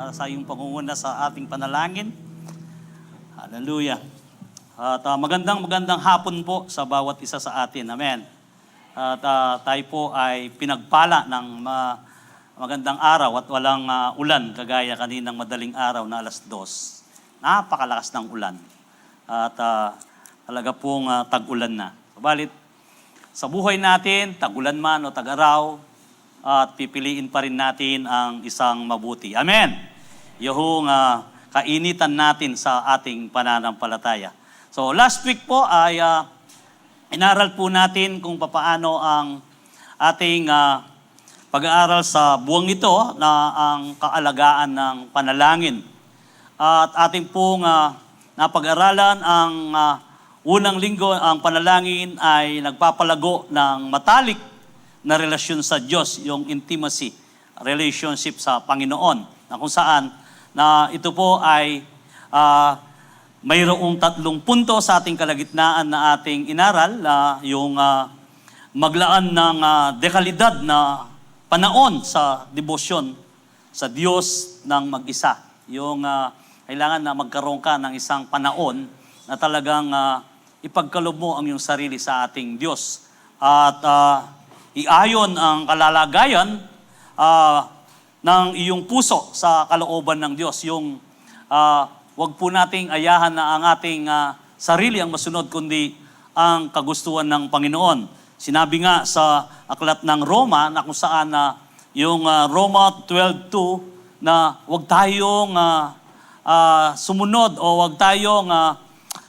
Sa iyong pangunguna sa ating panalangin. Hallelujah. At magandang hapon po sa bawat isa sa atin. Amen. At tayo po ay pinagpala ng magandang araw at walang ulan kagaya kaninang madaling araw na 2:00. Napakalakas ng ulan. At talaga pong tag-ulan na. Subalit, sa buhay natin, tag-ulan man o tag-araw, at pipiliin pa rin natin ang isang mabuti. Amen. Yung kainitan natin sa ating pananampalataya. So last week po ay inaral po natin kung paano ang ating pag-aaral sa buwang ito na ang kaalagaan ng panalangin. At ating pong napag-aralan ang unang linggo, ang panalangin ay nagpapalago ng matalik na relasyon sa Diyos, yung intimacy, relationship sa Panginoon, na kung saan na ito po ay mayroong 3 punto sa ating kalagitnaan na ating inaral, yung maglaan ng dekalidad na panahon sa debosyon sa Diyos ng mag-isa. Yung kailangan na magkaroon ka ng isang panahon na talagang ipagkaloob mo ang iyong sarili sa ating Diyos. At iayon ang kalalagayan ng iyong puso sa kalooban ng Diyos. Yung wag po nating ayahan na ang ating sarili ang masunod, kundi ang kagustuhan ng Panginoon. Sinabi nga sa aklat ng Roma na kung saan yung Roma 12:2 na wag tayong sumunod o wag tayong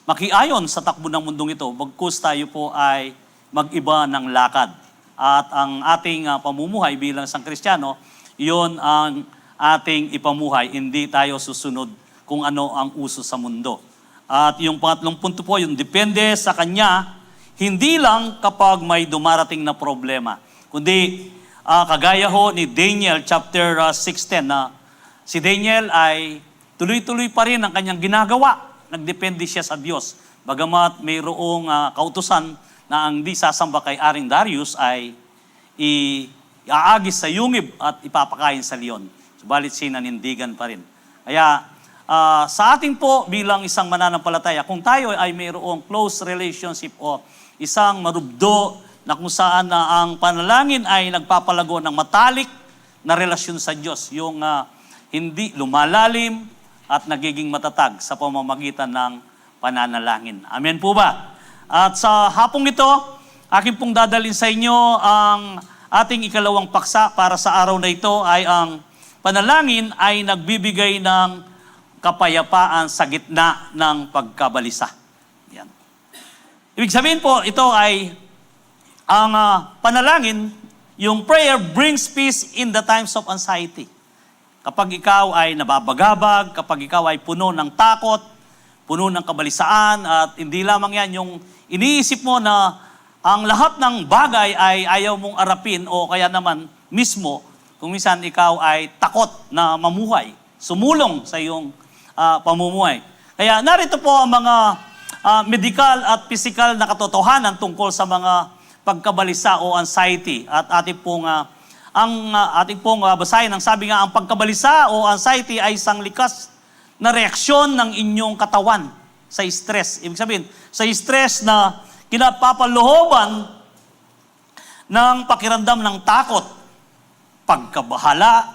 makiayon sa takbo ng mundong ito, bagkus tayo po ay mag-iba ng lakad. At ang ating pamumuhay bilang isang Kristiyano, iyon ang ating ipamuhay. Hindi tayo susunod kung ano ang uso sa mundo. At yung pangatlong punto po, yung depende sa Kanya, hindi lang kapag may dumarating na problema, kundi kagaya ho ni Daniel chapter 6:10 na si Daniel ay tuloy-tuloy pa rin ang kanyang ginagawa. Nagdepende siya sa Diyos. Bagamat mayroong kautusan na ang di sasamba kay Aring Darius ay iaagis sa yungib at ipapakain sa leon. Subalit sinanindigan pa rin. Kaya sa ating po bilang isang mananampalataya, kung tayo ay mayroong close relationship o isang marubdo na kung saan ang panalangin ay nagpapalago ng matalik na relasyon sa Diyos, yung hindi lumalalim at nagiging matatag sa pamamagitan ng pananalangin. Amen po ba? At sa hapong ito, akin pong dadalhin sa inyo ang ating ikalawang paksa para sa araw na ito ay ang panalangin ay nagbibigay ng kapayapaan sa gitna ng pagkabalisa. Yan. Ibig sabihin po, ito ay ang panalangin, yung prayer brings peace in the times of anxiety. Kapag ikaw ay nababagabag, kapag ikaw ay puno ng takot, puno ng kabalisaan, at hindi lamang yan yung iniisip mo na ang lahat ng bagay ay ayaw mong arapin o kaya naman mismo, kung minsan ikaw ay takot na mamuhay, sumulong sa iyong pamumuhay. Kaya narito po ang mga medical at physical na katotohanan tungkol sa mga pagkabalisa o anxiety. At ating pong basahin, ang sabi nga, ang pagkabalisa o anxiety ay isang likas na reaksyon ng inyong katawan sa stress. Ibig sabihin, sa stress na kinapapaluhoban ng pakiramdam ng takot, pagkabahala,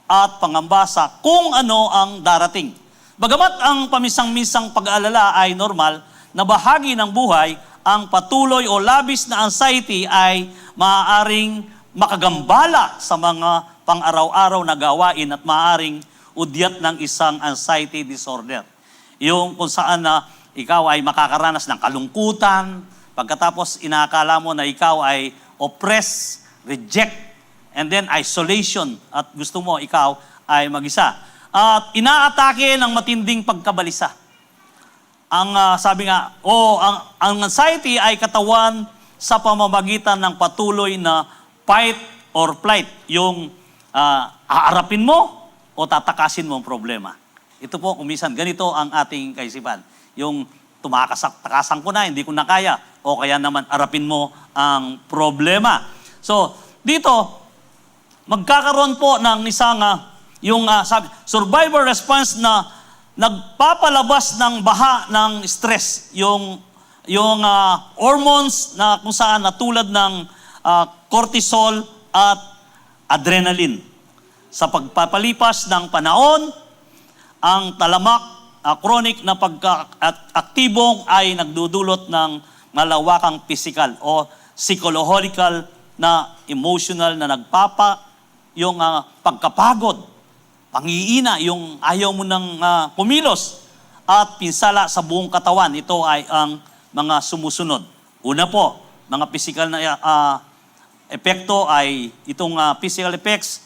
at pangamba sa kung ano ang darating. Bagamat ang pamisang-misang pag-aalala ay normal na bahagi ng buhay, ang patuloy o labis na anxiety ay maaaring makagambala sa mga pang-araw-araw na gawain at maaaring udyat ng isang anxiety disorder. Yung kung saan ikaw ay makakaranas ng kalungkutan, pagkatapos inaakala mo na ikaw ay oppressed, reject, and then isolation, at gusto mo ikaw ay mag-isa. At inaatake ng matinding pagkabalisa. Ang sabi nga, ang anxiety ay katawan sa pamamagitan ng patuloy na fight or flight. Yung aarapin mo o tatakasin mo ang problema. Ito po, kumisan, ganito ang ating kaisipan. Yung takasan ko na, hindi ko na kaya. O kaya naman, arapin mo ang problema. So, dito, magkakaroon po ng isang yung survivor response na nagpapalabas ng baha ng stress, yung hormones na kung saan na tulad ng cortisol at adrenaline. Sa pagpapalipas ng panahon, ang talamak, chronic na pagka-aktibong ay nagdudulot ng malawakang physical o psychological na emotional na yung pagkapagod, pangiina, yung ayaw mo ng kumilos, at pinsala sa buong katawan. Ito ay ang mga sumusunod. Una po, mga physical na epekto ay itong physical effects,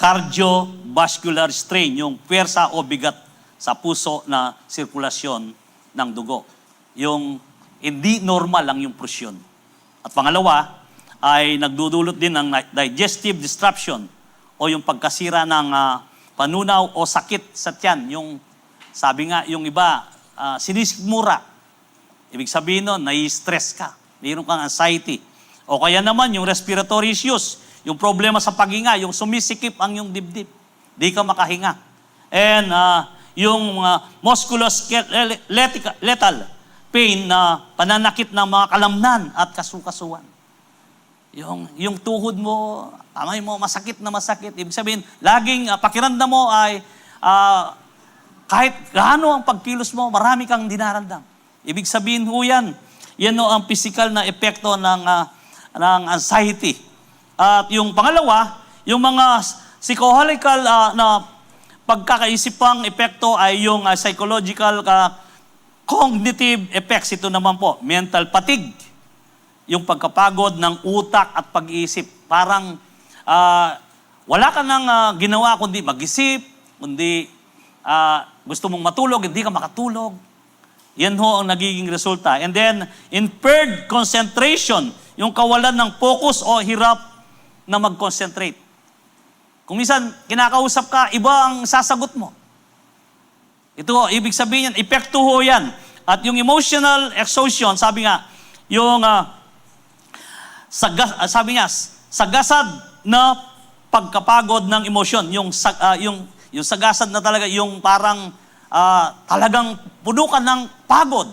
cardiovascular strain, yung pwersa o bigat sa puso na sirkulasyon ng dugo. Yung hindi normal lang yung presyon. At pangalawa, ay nagdudulot din ng digestive disruption o yung pagkasira ng panunaw o sakit sa tiyan. Yung, sabi nga, yung iba, sinisikmura. Ibig sabihin nun, nai-stress ka. Mayroon kang anxiety. O kaya naman, yung respiratory issues, yung problema sa paghinga, yung sumisikip ang yung dibdib. Di ka makahinga. And yung musculoskeletal pain na pananakit ng mga kalamnan at kasukasuan. Yung tuhod mo, kamay mo, masakit na masakit. Ibig sabihin, laging pakiramdam mo ay kahit gaano ang pagkilos mo, marami kang dinaramdam. Ibig sabihin ho yan. Yan o ang physical na epekto ng anxiety. At yung pangalawa, yung mga psychological na pagkakaisipang epekto ay yung psychological cognitive effects. Ito naman po, mental fatigue. Yung pagkapagod ng utak at pag-iisip. Parang wala ka nang ginawa kundi mag-isip, kundi gusto mong matulog, hindi ka makatulog. Yan ho ang nagiging resulta. And then, impaired concentration, yung kawalan ng focus o hirap na mag-concentrate. Kung minsan, kinakausap ka, iba ang sasagot mo. Ito ho, ibig sabihin yan, epekto ho yan. At yung emotional exhaustion, sabi nga, yung sabi niya, sagasad na pagkapagod ng emosyon, yung sagasad na talaga, yung parang talagang puno ka ng pagod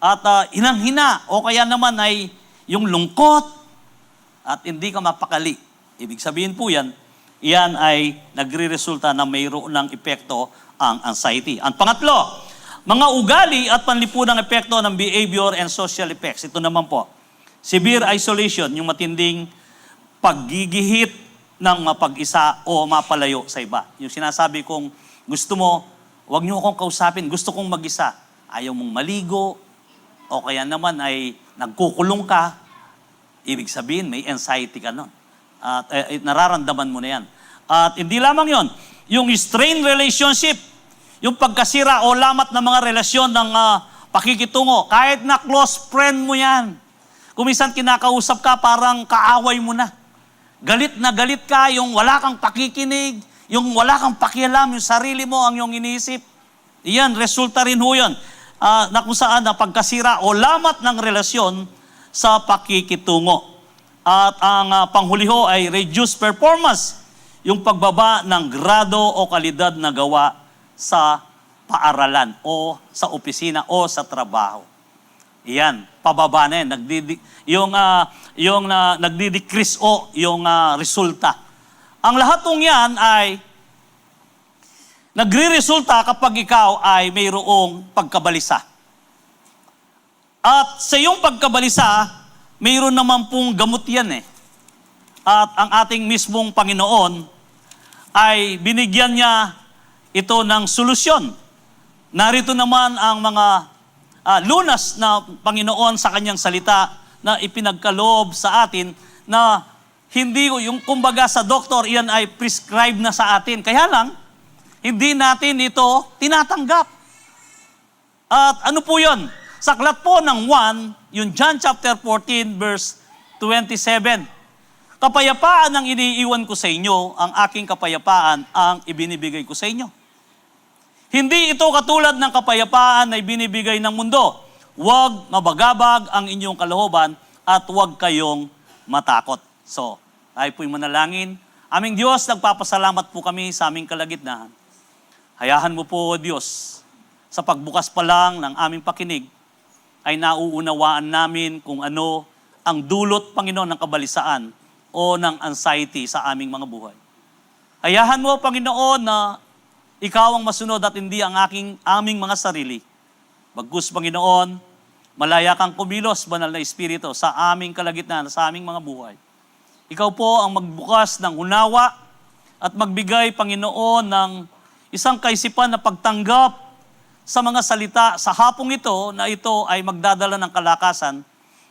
at hinang-hina, o kaya naman ay yung lungkot at hindi ka mapakali. Ibig sabihin po yan ay nagre-resulta na mayroon ng epekto ang anxiety. Ang pangatlo, mga ugali at panlipunang epekto ng behavior and social effects. Ito naman po, severe isolation, yung matinding paggigihit ng mapag-isa o mapalayo sa iba. Yung sinasabi kong gusto mo, huwag niyo akong kausapin, gusto kong mag-isa. Ayaw mong maligo, o kaya naman ay nagkukulong ka. Ibig sabihin, may anxiety ka nun. At nararamdaman mo na yan. At hindi lamang yon, yung strained relationship, yung pagkasira o lamat ng mga relasyon ng pakikitungo, kahit na close friend mo yan. Kung minsan kinakausap ka, parang kaaway mo na. Galit na galit ka, yung wala kang pakikinig, yung wala kang pakialam, yung sarili mo ang yung iniisip. Iyan, resulta rin ho yun. Na kung saan na pagkasira o lamat ng relasyon sa pakikitungo. At ang panghuli ho ay reduced performance, yung pagbaba ng grado o kalidad na gawa sa paaralan o sa opisina o sa trabaho. Iyan, pababa na yan. Nagdi-decrease o yung resulta. Ang lahat ng yan ay nagre-resulta kapag ikaw ay mayroong pagkabalisa. At sa iyong pagkabalisa, mayroon naman pong gamot yan eh. At ang ating mismong Panginoon ay binigyan niya ito ng solusyon. Narito naman ang mga lunas na Panginoon sa kanyang salita na ipinagkaloob sa atin na hindi yung kumbaga sa doktor, iyan ay prescribe na sa atin. Kaya lang, hindi natin ito tinatanggap. At ano po yun? Sa aklat po ng 1, yung John chapter 14 verse 27. Kapayapaan ang iniiwan ko sa inyo, ang aking kapayapaan ang ibinibigay ko sa inyo. Hindi ito katulad ng kapayapaan na ibinibigay ng mundo. Huwag mabagabag ang inyong kalooban at huwag kayong matakot. So, tayo po'y manalangin. Aming Diyos, nagpapasalamat po kami sa aming kalagitnaan. Hayahan mo po, Diyos, sa pagbukas pa lang ng aming pakinig, ay nauunawaan namin kung ano ang dulot, Panginoon, ng kabalisaan o ng anxiety sa aming mga buhay. Hayahan mo, Panginoon, na ikaw ang masunod at hindi ang aming mga sarili. Bagkus, Panginoon, malaya kang kumilos, banal na Espiritu, sa aming kalagitnaan, sa aming mga buhay. Ikaw po ang magbukas ng unawa at magbigay, Panginoon, ng isang kaisipan na pagtanggap sa mga salita sa hapong ito na ito ay magdadala ng kalakasan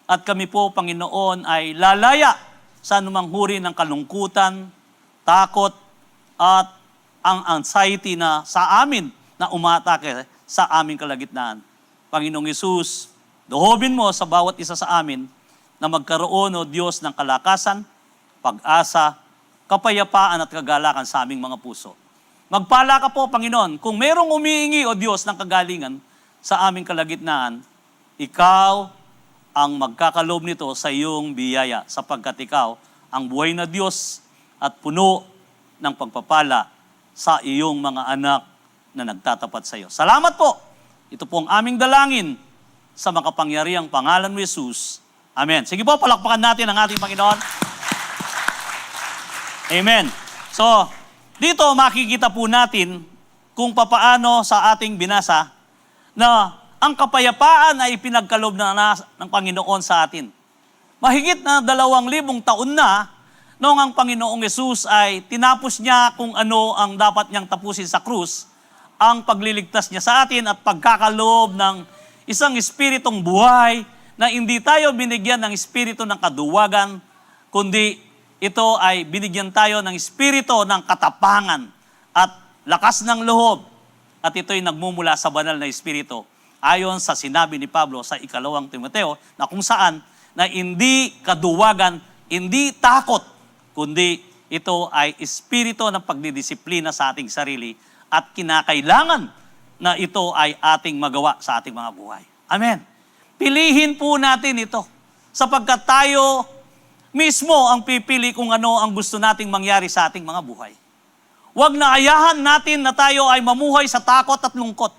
at kami po, Panginoon, ay lalaya sa anumang huri ng kalungkutan, takot, at ang anxiety na sa amin na umatake sa aming kalagitnaan. Panginoong Hesus, dohobin mo sa bawat isa sa amin na magkaroon, O Diyos, ng kalakasan, pag-asa, kapayapaan at kagalakan sa aming mga puso. Magpala ka po, Panginoon, kung merong umiingi, O Diyos, ng kagalingan sa aming kalagitnaan, ikaw ang magkakalob nito sa iyong biyaya, sapagkat ikaw ang buhay na Diyos at puno ng pagpapala sa iyong mga anak na nagtatapat sa iyo. Salamat po. Ito po ang aming dalangin sa makapangyarihang pangalan mo, Jesus. Amen. Sige po, palakpakan natin ang ating Panginoon. Amen. So, dito makikita po natin kung papaano sa ating binasa na ang kapayapaan ay ipinagkaloob ng Panginoon sa atin. Mahigit na 2,000 taon na noong ang Panginoong Hesus ay tinapos niya kung ano ang dapat niyang tapusin sa krus, ang pagliligtas niya sa atin at pagkakaloob ng isang espiritong buhay na hindi tayo binigyan ng espiritu ng kaduwagan, kundi ito ay binigyan tayo ng espiritu ng katapangan at lakas ng loob. At ito'y nagmumula sa banal na espiritu. Ayon sa sinabi ni Pablo sa 2 Timoteo na kung saan na hindi kaduwagan, hindi takot, kundi ito ay espiritu ng pagdidisiplina sa ating sarili at kinakailangan na ito ay ating magawa sa ating mga buhay. Amen. Pilihin po natin ito sapagkat tayo mismo ang pipili kung ano ang gusto nating mangyari sa ating mga buhay. Huwag na ayahan natin na tayo ay mamuhay sa takot at lungkot.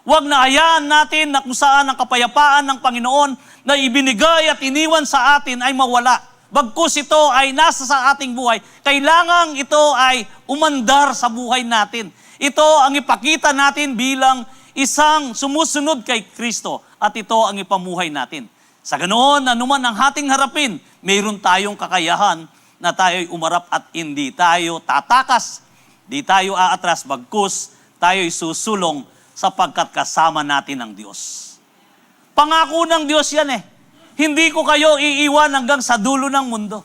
Huwag na ayahan natin na kung saan ang kapayapaan ng Panginoon na ibinigay at iniwan sa atin ay mawala. Bagkus ito ay nasa sa ating buhay, kailangang ito ay umandar sa buhay natin. Ito ang ipakita natin bilang isang sumusunod kay Kristo at ito ang ipamuhay natin. Sa ganoon, anuman ang ating harapin, mayroon tayong kakayahan na tayo'y umarap at hindi tayo tatakas, di tayo aatras, bagkus tayo'y susulong sapagkat kasama natin ang Diyos. Pangako ng Diyos yan eh. Hindi ko kayo iiwan hanggang sa dulo ng mundo.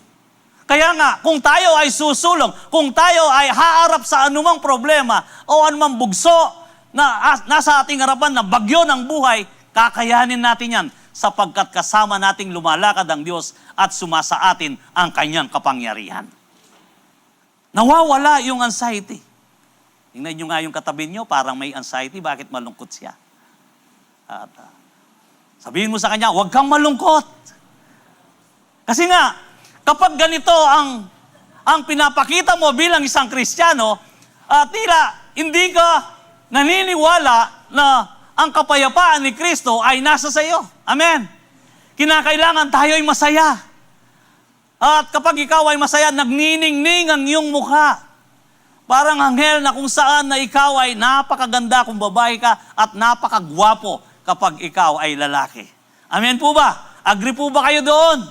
Kaya nga, kung tayo ay susulong, kung tayo ay haarap sa anumang problema o anumang bugso na nasa ating harapan na bagyo ng buhay, kakayanin natin yan sapagkat kasama nating lumalakad ang Diyos at sumasa atin ang kanyang kapangyarihan. Nawawala yung anxiety. Tingnan nyo nga yung katabi nyo, parang may anxiety, bakit malungkot siya? At sabihin mo sa kanya, huwag kang malungkot. Kasi nga, kapag ganito ang pinapakita mo bilang isang Kristiyano, tila hindi ka naniniwala na ang kapayapaan ni Kristo ay nasa sa iyo. Amen. Kinakailangan tayo ay masaya. At kapag ikaw ay masaya, nagniningning ang iyong mukha. Parang anghel na kung saan na ikaw ay napakaganda kung babae ka at napakagwapo kapag ikaw ay lalaki. Amen po ba? Agree po ba kayo doon?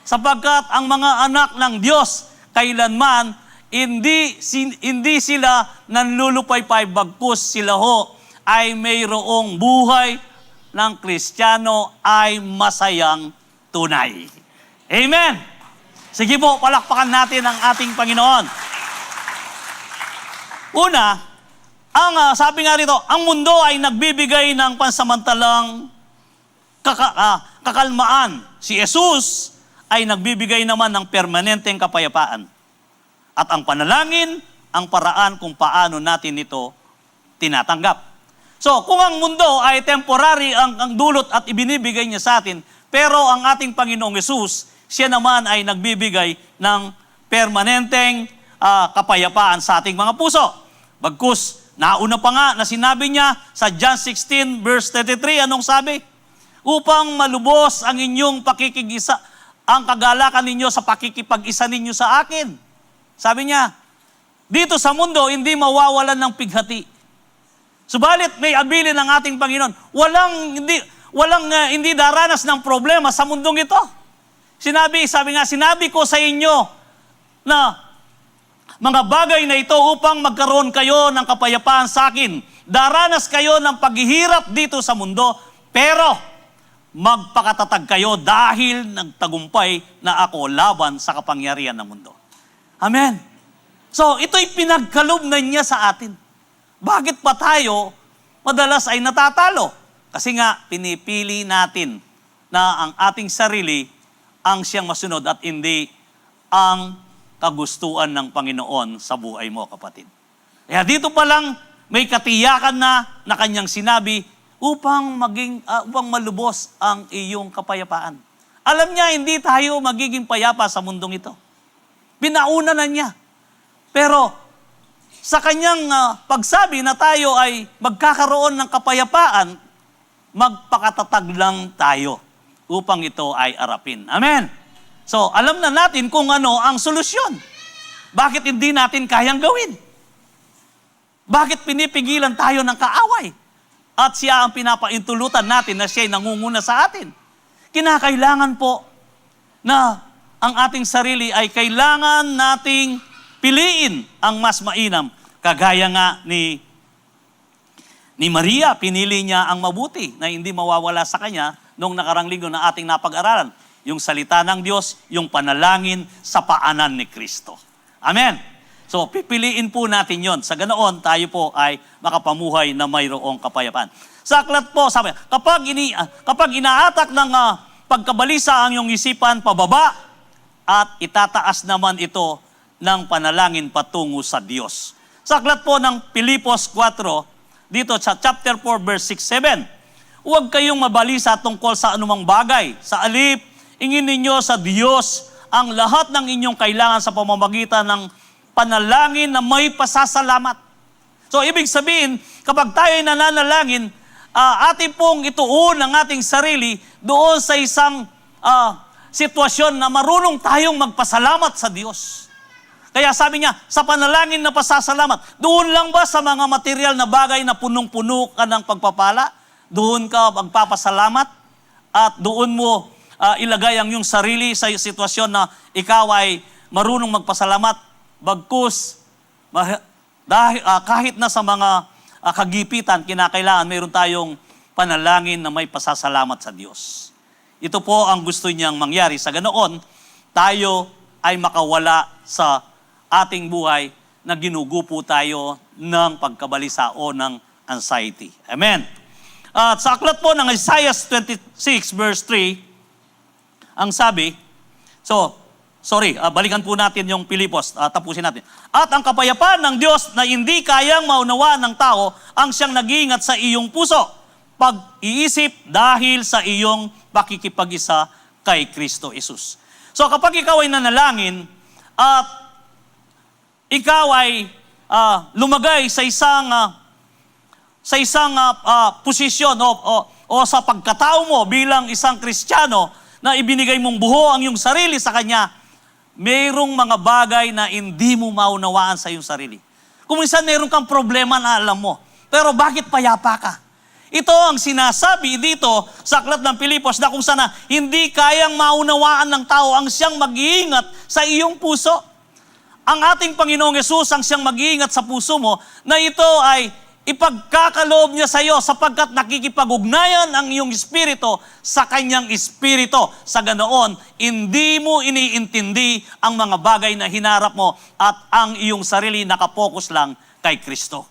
Sapagkat ang mga anak ng Diyos, kailanman, hindi sila nanlulupaypay, bagkus sila ho ay mayroong buhay ng Kristiyano ay masayang tunay. Amen! Sige po, palakpakan natin ang ating Panginoon. Una, sabi nga rito, ang mundo ay nagbibigay ng pansamantalang kakalmaan. Si Jesus ay nagbibigay naman ng permanenteng kapayapaan. At ang panalangin, ang paraan kung paano natin ito tinatanggap. So, kung ang mundo ay temporary ang dulot at ibinibigay niya sa atin, pero ang ating Panginoong Hesus, siya naman ay nagbibigay ng permanenteng kapayapaan sa ating mga puso. Bagkus, nauna pa nga na sinabi niya sa John 16 verse 33, anong sabi? Upang malubos ang inyong pakikigisa, ang kagalakan ninyo sa pakikipag-isa ninyo sa akin. Sabi niya, dito sa mundo, hindi mawawalan ng pighati. Subalit, may abilin ng ating Panginoon. Hindi daranas ng problema sa mundong ito. Sinabi ko sa inyo na mga bagay na ito upang magkaroon kayo ng kapayapaan sa akin. Daranas kayo ng paghihirap dito sa mundo, pero magpakatatag kayo dahil nagtagumpay na ako laban sa kapangyarihan ng mundo. Amen. So, ito'y pinagkaloob niya sa atin. Bakit pa tayo madalas ay natatalo? Kasi nga, pinipili natin na ang ating sarili ang siyang masunod at hindi ang kagustuhan ng Panginoon sa buhay mo, kapatid. Kaya dito pa lang, may katiyakan na kanyang sinabi upang malubos ang iyong kapayapaan. Alam niya, hindi tayo magiging payapa sa mundong ito. Pinauna na niya. Pero sa kanyang pagsabi na tayo ay magkakaroon ng kapayapaan, magpakatatag lang tayo upang ito ay arapin. Amen. So, alam na natin kung ano ang solusyon. Bakit hindi natin kayang gawin? Bakit pinipigilan tayo ng kaaway? At siya ang pinapaintulutan natin na siya'y nangunguna sa atin. Kinakailangan po na ang ating sarili ay kailangan nating piliin ang mas mainam. Kagaya nga ni Maria, pinili niya ang mabuti na hindi mawawala sa kanya noong nakarang linggo na ating napag-aralan. Yung salita ng Diyos, yung panalangin sa paanan ni Kristo. Amen. So, pipiliin po natin yon. Sa ganoon, tayo po ay makapamuhay na mayroong kapayapaan. Sa aklat po, sabi, kapag inaatak ng pagkabalisa ang iyong isipan pababa, at itataas naman ito ng panalangin patungo sa Diyos. Sa aklat po ng Pilipos 4, dito sa chapter 4, verse 6-7, huwag kayong mabalisa tungkol sa anumang bagay. Sa alip, ingin ninyo sa Diyos ang lahat ng inyong kailangan sa pamamagitan ng panalangin na may pasasalamat. So, ibig sabihin, kapag tayo ay nananalangin, ating pong ituon ang ating sarili doon sa isang sitwasyon na marunong tayong magpasalamat sa Diyos. Kaya sabi niya, sa panalangin na pasasalamat, doon lang ba sa mga material na bagay na punong-puno ka ng pagpapala? Doon ka magpapasalamat? At doon mo ilagay ang iyong sarili sa sitwasyon na ikaw ay marunong magpasalamat? Bagkus, kahit na sa mga kagipitan, kinakailangan mayroon tayong panalangin na may pasasalamat sa Diyos. Ito po ang gusto niyang mangyari. Sa ganoon, tayo ay makawala sa ating buhay na ginugupo tayo ng pagkabalisa o ng anxiety. Amen. At sa aklat po ng Isaiah 26 verse 3, ang sabi, balikan po natin yung Pilipos, tapusin natin. At ang kapayapaan ng Diyos na hindi kayang maunawaan ng tao ang siyang nag-iingat sa iyong puso, pag-iisip dahil sa iyong pakikipag-isa kay Kristo Jesus. So kapag ikaw ay nanalangin at ikaw ay lumagay sa isang posisyon o sa pagkatao mo bilang isang Kristiyano na ibinigay mong buho ang iyong sarili sa Kanya, mayroong mga bagay na hindi mo maunawaan sa iyong sarili. Kung minsan mayroon kang problema na alam mo, pero bakit payapa ka? Ito ang sinasabi dito sa aklat ng Pilipos na kung sana hindi kayang maunawaan ng tao ang siyang mag-iingat sa iyong puso. Ang ating Panginoong Yesus ang siyang mag-iingat sa puso mo na ito ay ipagkakaloob niya sa iyo sapagkat nakikipag-ugnayan ang iyong espiritu sa kanyang espiritu. Sa ganoon, hindi mo iniintindi ang mga bagay na hinarap mo at ang iyong sarili nakapokus lang kay Kristo.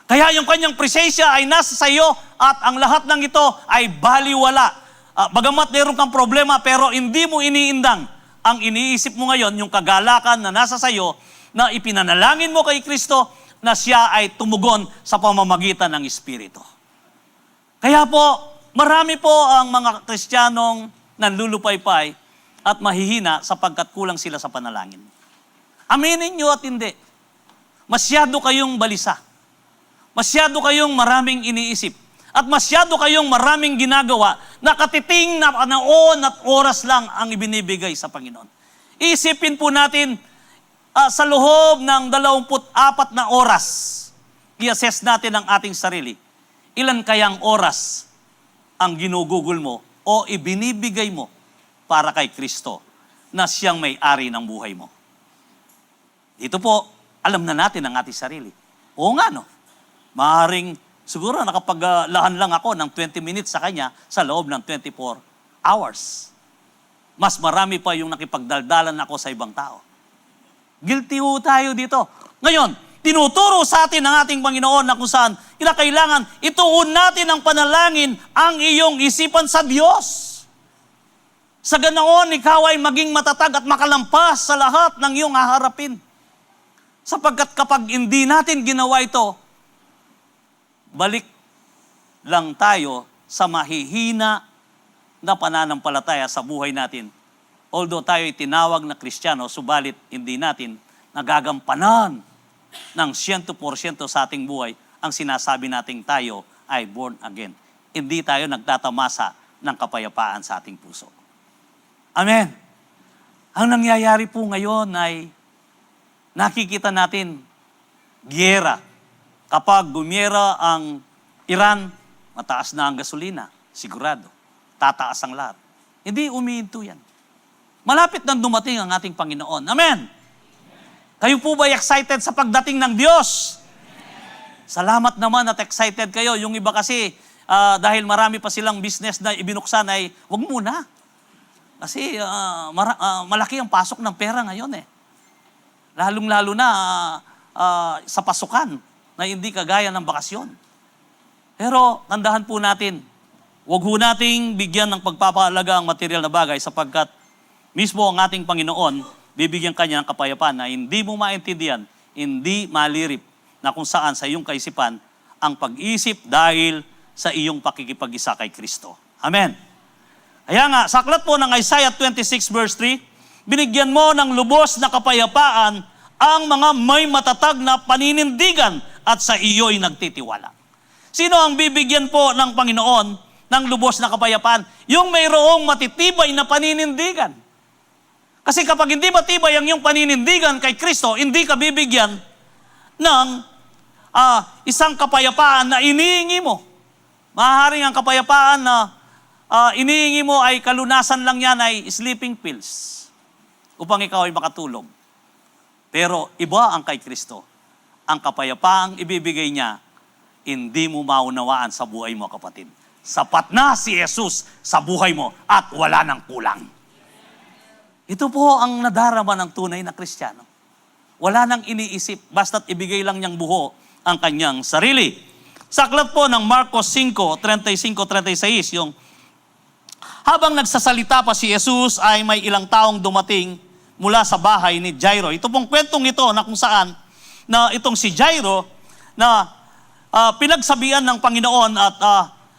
Kaya yung kanyang presensya ay nasa sa iyo at ang lahat ng ito ay baliwala. Bagamat mayroon kang problema pero hindi mo iniindang. Ang iniisip mo ngayon, yung kagalakan na nasa sa iyo, na ipinanalangin mo kay Kristo, na siya ay tumugon sa pamamagitan ng Espiritu. Kaya po, marami po ang mga Kristiyanong nanlulupaypay at mahihina sapagkat kulang sila sa panalangin. Aminin nyo at hindi. Masyado kayong balisa. Masyado kayong maraming iniisip. At masyado kayong maraming ginagawa na katiting na panahon at oras lang ang ibinibigay sa Panginoon. Isipin po natin sa loob ng 24 na oras, i-assess natin ang ating sarili. Ilan kayang oras ang ginugugol mo o ibinibigay mo para kay Kristo na siyang may-ari ng buhay mo? Dito po, alam na natin ang ating sarili. Oo nga, no? Maaaring siguro nakapaglahan lang ako ng 20 minutes sa Kanya sa loob ng 24 hours. Mas marami pa yung nakipagdaldalan ako sa ibang tao. Guilty ho tayo dito. Ngayon, tinuturo sa atin ng ating Panginoon na kung saan kailangan ituon natin ang panalangin ang iyong isipan sa Diyos. Sa ganoon, ikaw ay maging matatag at makalampas sa lahat ng iyong haharapin. Sapagkat kapag hindi natin ginawa ito, balik lang tayo sa mahihina na pananampalataya sa buhay natin. Although tayo ay tinawag na Kristiyano, subalit hindi natin nagagampanan ng 100% sa ating buhay ang sinasabi nating tayo ay born again. Hindi tayo nagtatamasa ng kapayapaan sa ating puso. Amen. Ang nangyayari po ngayon ay nakikita natin giyera. Kapag gumiyera ang Iran, mataas na ang gasolina. Sigurado. Tataas ang lahat. Hindi umihinto yan. Malapit nang dumating ang ating Panginoon. Amen. Kayo po ba excited sa pagdating ng Diyos? Salamat naman at excited kayo. Yung iba kasi, dahil marami pa silang business na ibinuksan ay, wag muna. Kasi malaki ang pasok ng pera ngayon eh. Lalong-lalo na sa pasukan na hindi kagaya ng bakasyon. Pero tandahan po natin, wag ho nating bigyan ng pagpapahalaga ang material na bagay sapagkat mismo ang ating Panginoon, bibigyan kanya ng kapayapaan na hindi mo maintindihan, hindi malirip na kung saan sa iyong kaisipan ang pag-isip dahil sa iyong pakikipag-isa kay Kristo. Amen. Kaya nga, sa aklat po ng Isaiah 26 verse 3, binigyan mo ng lubos na kapayapaan ang mga may matatag na paninindigan at sa iyo'y nagtitiwala. Sino ang bibigyan po ng Panginoon ng lubos na kapayapaan? Yung mayroong matitibay na paninindigan. Kasi kapag hindi matibay ang iyong paninindigan kay Kristo, hindi ka bibigyan ng isang kapayapaan na inihingi mo. Maaaring ang kapayapaan na inihingi mo ay kalunasan lang yan ay sleeping pills upang ikaw ay makatulog. Pero iba ang kay Kristo. Ang kapayapaang ibibigay niya, hindi mo maunawaan sa buhay mo, kapatid. Sapat na si Jesus sa buhay mo at wala nang kulang. Ito po ang nadarama ng tunay na Kristiyano. Wala nang iniisip, basta't ibigay lang niyang buho ang kanyang sarili. Sa aklat po ng Marcos 5:35-36, yung habang nagsasalita pa si Jesus ay may ilang taong dumating mula sa bahay ni Jairo. Ito pong kwentong ito na kung saan na itong si Jairo na pinagsabihan ng Panginoon at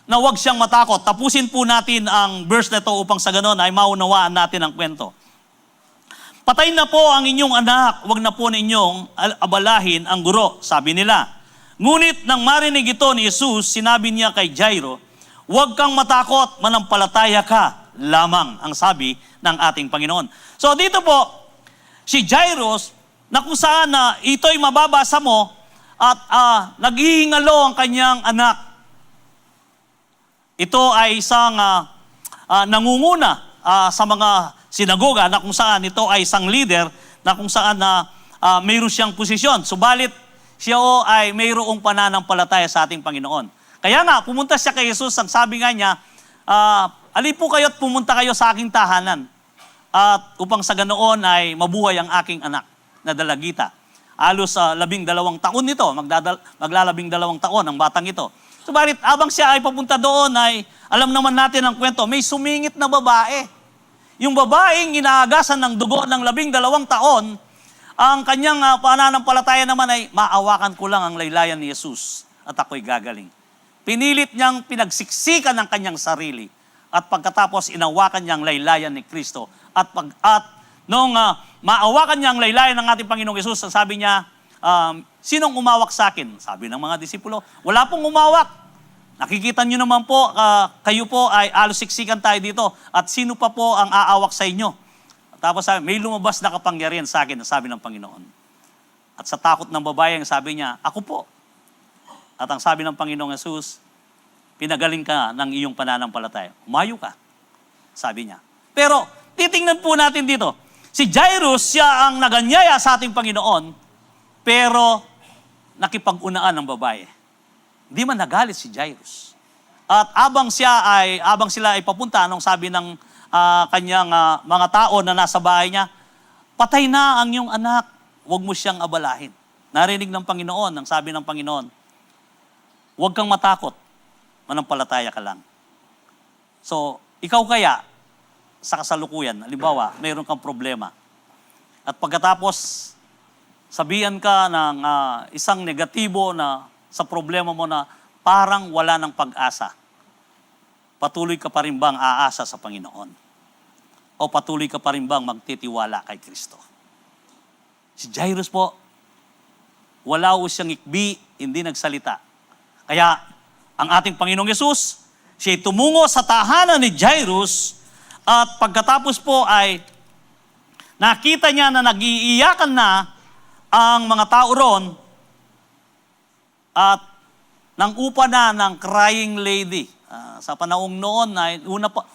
na huwag siyang matakot. Tapusin po natin ang verse na ito upang sa ganon ay maunawaan natin ang kwento. Patay na po ang inyong anak, huwag na po ninyong abalahin ang guro, sabi nila. Ngunit nang marinig ito ni Jesus, sinabi niya kay Jairo, huwag kang matakot, manampalataya ka lamang, ang sabi ng ating Panginoon. So dito po, si Jairo, na kung saan na ito'y mababasa mo at naghihingalo ang kanyang anak. Ito ay isang nangunguna sa mga sinagoga na kung saan ito ay isang leader na kung saan mayroon siyang posisyon. Subalit siya ay mayroong pananampalataya sa ating Panginoon. Kaya nga, pumunta siya kay Jesus, ang sabi nga niya, alipo kayo at pumunta kayo sa aking tahanan at upang sa ganoon ay mabuhay ang aking anak na dalagita. Alos 12 taon nito, maglalabing 2 taon ang batang ito. Subalit, abang siya ay papunta doon ay, alam naman natin ang kwento, may sumingit na babae. Yung babaeng inaagasan ng dugo ng 12 taon, ang kanyang pananampalataya naman ay, maawakan ko lang ang laylayan ni Jesus at ako'y gagaling. Pinilit niyang pinagsiksikan ng kanyang sarili at pagkatapos inawakan niyang laylayan ni Kristo at Nung maawakan niya ang laylayan ng ating Panginoong Yesus, sabi niya, sinong umawak sa akin? Sabi ng mga disipulo, wala pong umawak. Nakikita niyo naman po, kayo po ay alos-siksikan tayo dito. At sino pa po ang aawak sa inyo? Tapos sabi, may lumabas na kapangyarihan sa akin, sabi ng Panginoon. At sa takot ng babae, sabi niya, ako po. At ang sabi ng Panginoong Yesus, pinagaling ka ng iyong pananampalataya. Umayo ka, sabi niya. Pero, titingnan po natin dito. Si Jairus, siya ang naganyaya sa ating Panginoon, pero nakipag-unaan ng babae. Hindi man nagalit si Jairus. At abang sila ay papunta, anong sabi ng kanyang mga tao na nasa bahay niya, patay na ang iyong anak, huwag mo siyang abalahin. Narinig ng Panginoon, ang sabi ng Panginoon, huwag kang matakot, manampalataya ka lang. So, ikaw kaya, sa kasalukuyan, halimbawa, mayroon kang problema. At pagkatapos, sabihan ka ng isang negatibo na sa problema mo na parang wala ng pag-asa. Patuloy ka pa rin bang aasa sa Panginoon? O patuloy ka pa rin bang magtitiwala kay Kristo? Si Jairus po, wala po siyang ikbi, hindi nagsalita. Kaya, ang ating Panginoong Yesus, siya'y tumungo sa tahanan ni Jairus, at pagkatapos po ay nakita niya na nag-iiyakan na ang mga tao ron at nang upa na ng crying lady. Sa panahong noon,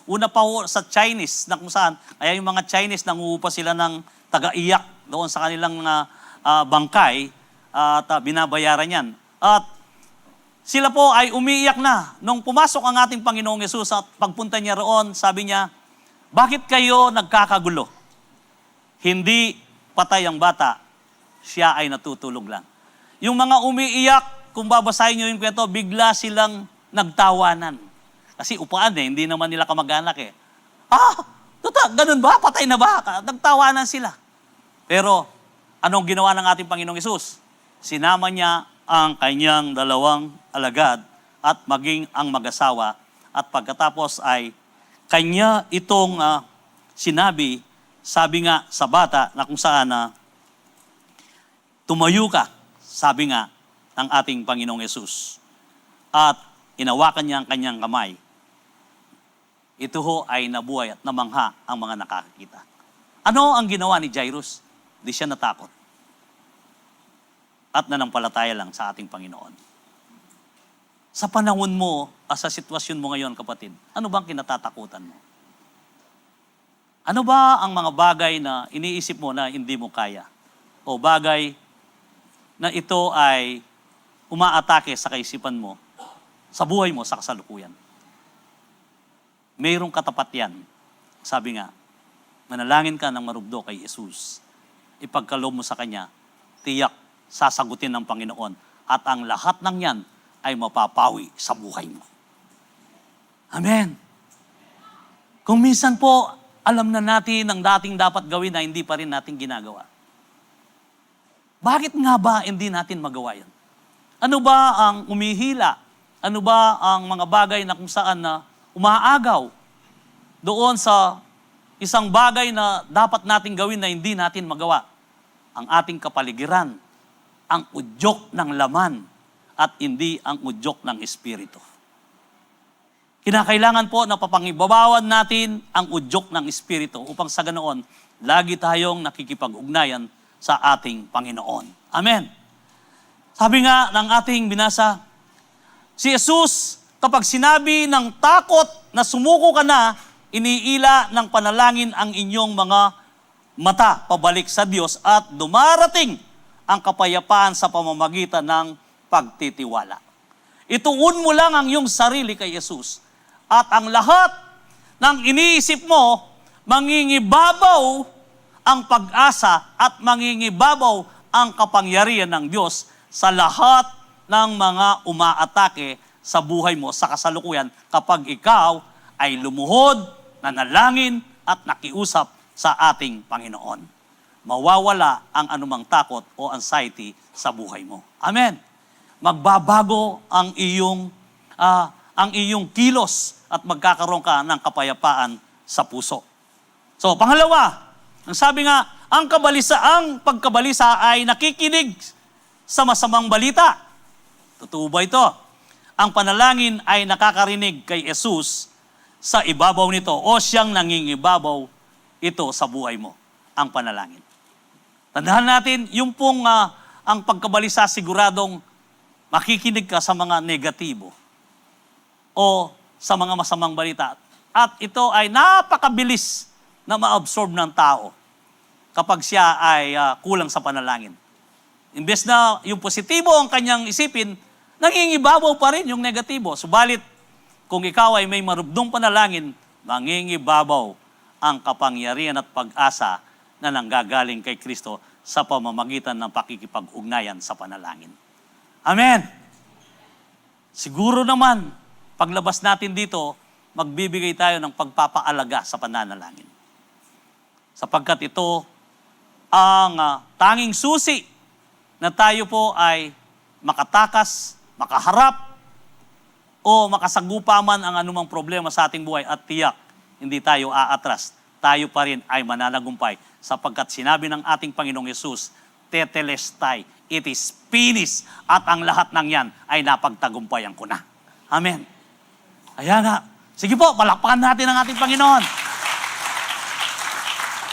una pa sa Chinese, na kung saan, kaya yung mga Chinese, nanguupa sila ng taga-iyak doon sa kanilang bangkay at binabayaran yan. At sila po ay umiiyak na. Nung pumasok ang ating Panginoong Yesus at pagpunta niya roon, sabi niya, bakit kayo nagkakagulo? Hindi patay ang bata, siya ay natutulog lang. Yung mga umiiyak, kung babasahin niyo yung kwento, bigla silang nagtawanan. Kasi upaan hindi naman nila kamag-anak eh. Ganun ba? Patay na ba? Nagtawanan sila. Pero, anong ginawa ng ating Panginoong Yesus? Sinama niya ang kanyang 2 alagad at maging ang mag-asawa, at pagkatapos ay kanya itong sinabi, sabi nga sa bata na kung saan tumayo ka, sabi nga ng ating Panginoong Yesus. At inawakan niya ang kanyang kamay. Ito ho ay nabuhay at namangha ang mga nakakakita. Ano ang ginawa ni Jairus? Di siya natakot. At nanampalataya lang sa ating Panginoon. Sa panahon mo, sa sitwasyon mo ngayon, kapatid, ano bang kinatatakutan mo? Ano ba ang mga bagay na iniisip mo na hindi mo kaya? O bagay na ito ay umaatake sa kaisipan mo, sa buhay mo, sa kasalukuyan? Mayroong katapat yan. Sabi nga, manalangin ka ng marugdo kay Jesus. Ipagkaloob mo sa Kanya, tiyak, sasagutin ng Panginoon. At ang lahat ng yan ay mapapawi sa buhay mo. Amen. Kung minsan po, alam na natin ang dating dapat gawin na hindi pa rin natin ginagawa. Bakit nga ba hindi natin magawa yan? Ano ba ang umihila? Ano ba ang mga bagay na kung saan na umaagaw doon sa isang bagay na dapat natin gawin na hindi natin magawa? Ang ating kapaligiran, ang udyok ng laman, at hindi ang udyok ng Espiritu. Kinakailangan po na papangibabawan natin ang udyok ng Espiritu upang sa ganoon, lagi tayong nakikipag-ugnayan sa ating Panginoon. Amen. Sabi nga ng ating binasa, si Jesus, kapag sinabi ng takot na sumuko ka na, iniila ng panalangin ang inyong mga mata pabalik sa Diyos at dumarating ang kapayapaan sa pamamagitan ng pagtitiwala. Ituon mo lang ang iyong sarili kay Jesus at ang lahat ng iniisip mo, mangingibabaw ang pag-asa at mangingibabaw ang kapangyarihan ng Diyos sa lahat ng mga umaatake sa buhay mo sa kasalukuyan kapag ikaw ay lumuhod, nanalangin at nakiusap sa ating Panginoon. Mawawala ang anumang takot o anxiety sa buhay mo. Amen. Magbabago ang iyong kilos at magkakaroon ka ng kapayapaan sa puso. So, pangalawa, Ang sabi nga, ang pagkabalisa ay nakikinig sa masamang balita. Totoo ba ito? Ang panalangin ay nakakarinig kay Jesus sa ibabaw nito o siyang nangingibabaw ito sa buhay mo, ang panalangin. Tandaan natin, yung pong ang pagkabalisa siguradong makikinig ka sa mga negatibo o sa mga masamang balita. At ito ay napakabilis na ma-absorb ng tao kapag siya ay kulang sa panalangin. Imbes na yung positibo ang kanyang isipin, nangingibabaw pa rin yung negatibo. Subalit, kung ikaw ay may marubdong panalangin, mangingibabaw ang kapangyarihan at pag-asa na nanggagaling kay Kristo sa pamamagitan ng pakikipag-ugnayan sa panalangin. Amen! Siguro naman, paglabas natin dito, magbibigay tayo ng pagpapaalaga sa pananalangin. Sapagkat ito ang tanging susi na tayo po ay makatakas, makaharap, o makasagupa man ang anumang problema sa ating buhay at tiyak, hindi tayo aatras. Tayo pa rin ay mananagumpay sapagkat sinabi ng ating Panginoong Yesus, tetelestai, it is finished, at ang lahat ng yan ay napagtagumpayan ko na. Amen. Kaya nga, sige po, palakpakan natin ang ating Panginoon.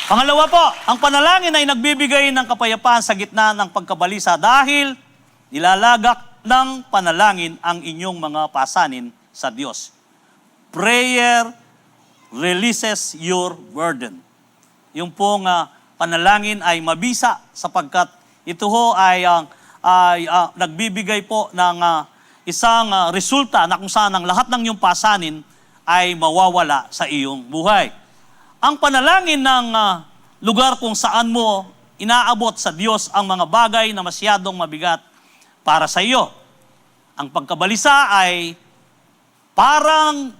Pangalawa po, ang panalangin ay nagbibigay ng kapayapaan sa gitna ng pagkabalisa dahil nilalagak ng panalangin ang inyong mga pasanin sa Diyos. Prayer releases your burden. Yung pong panalangin ay mabisa sapagkat ito ho ay nagbibigay po ng isang resulta na kung saan ang lahat ng iyong pasanin ay mawawala sa iyong buhay. Ang panalangin ng lugar kung saan mo inaabot sa Diyos ang mga bagay na masyadong mabigat para sa iyo. Ang pagkabalisa ay parang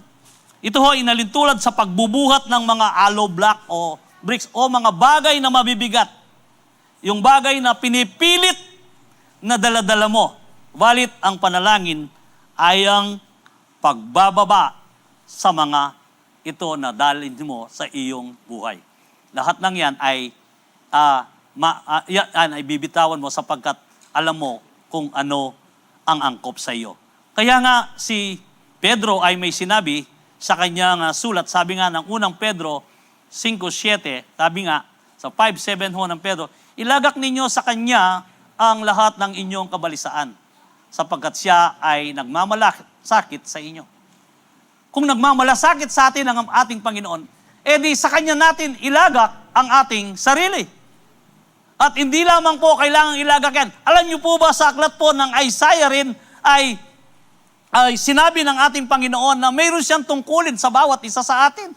ito ho inalintulad sa pagbubuhat ng mga hollow block o bricks o mga bagay na mabibigat. Yung bagay na pinipilit na daladala mo. Balit ang panalangin ay ang pagbababa sa mga ito na dalhin mo sa iyong buhay. Lahat ng yan ay ay bibitawan mo sapagkat alam mo kung ano ang angkop sa iyo. Kaya nga si Pedro ay may sinabi sa kanyang sulat, sabi nga ng unang Pedro 5:7, sabi nga sa 5:7 ho ng Pedro, ilagak ninyo sa kanya ang lahat ng inyong kabalisaan sapagkat siya ay nagmamalasakit sa inyo. Kung nagmamalasakit sa atin ang ating Panginoon, edi sa Kanya natin ilagak ang ating sarili. At hindi lamang po kailangang ilagak yan. Alam niyo po ba sa aklat po ng Isaiah rin ay sinabi ng ating Panginoon na mayroon siyang tungkulin sa bawat isa sa atin.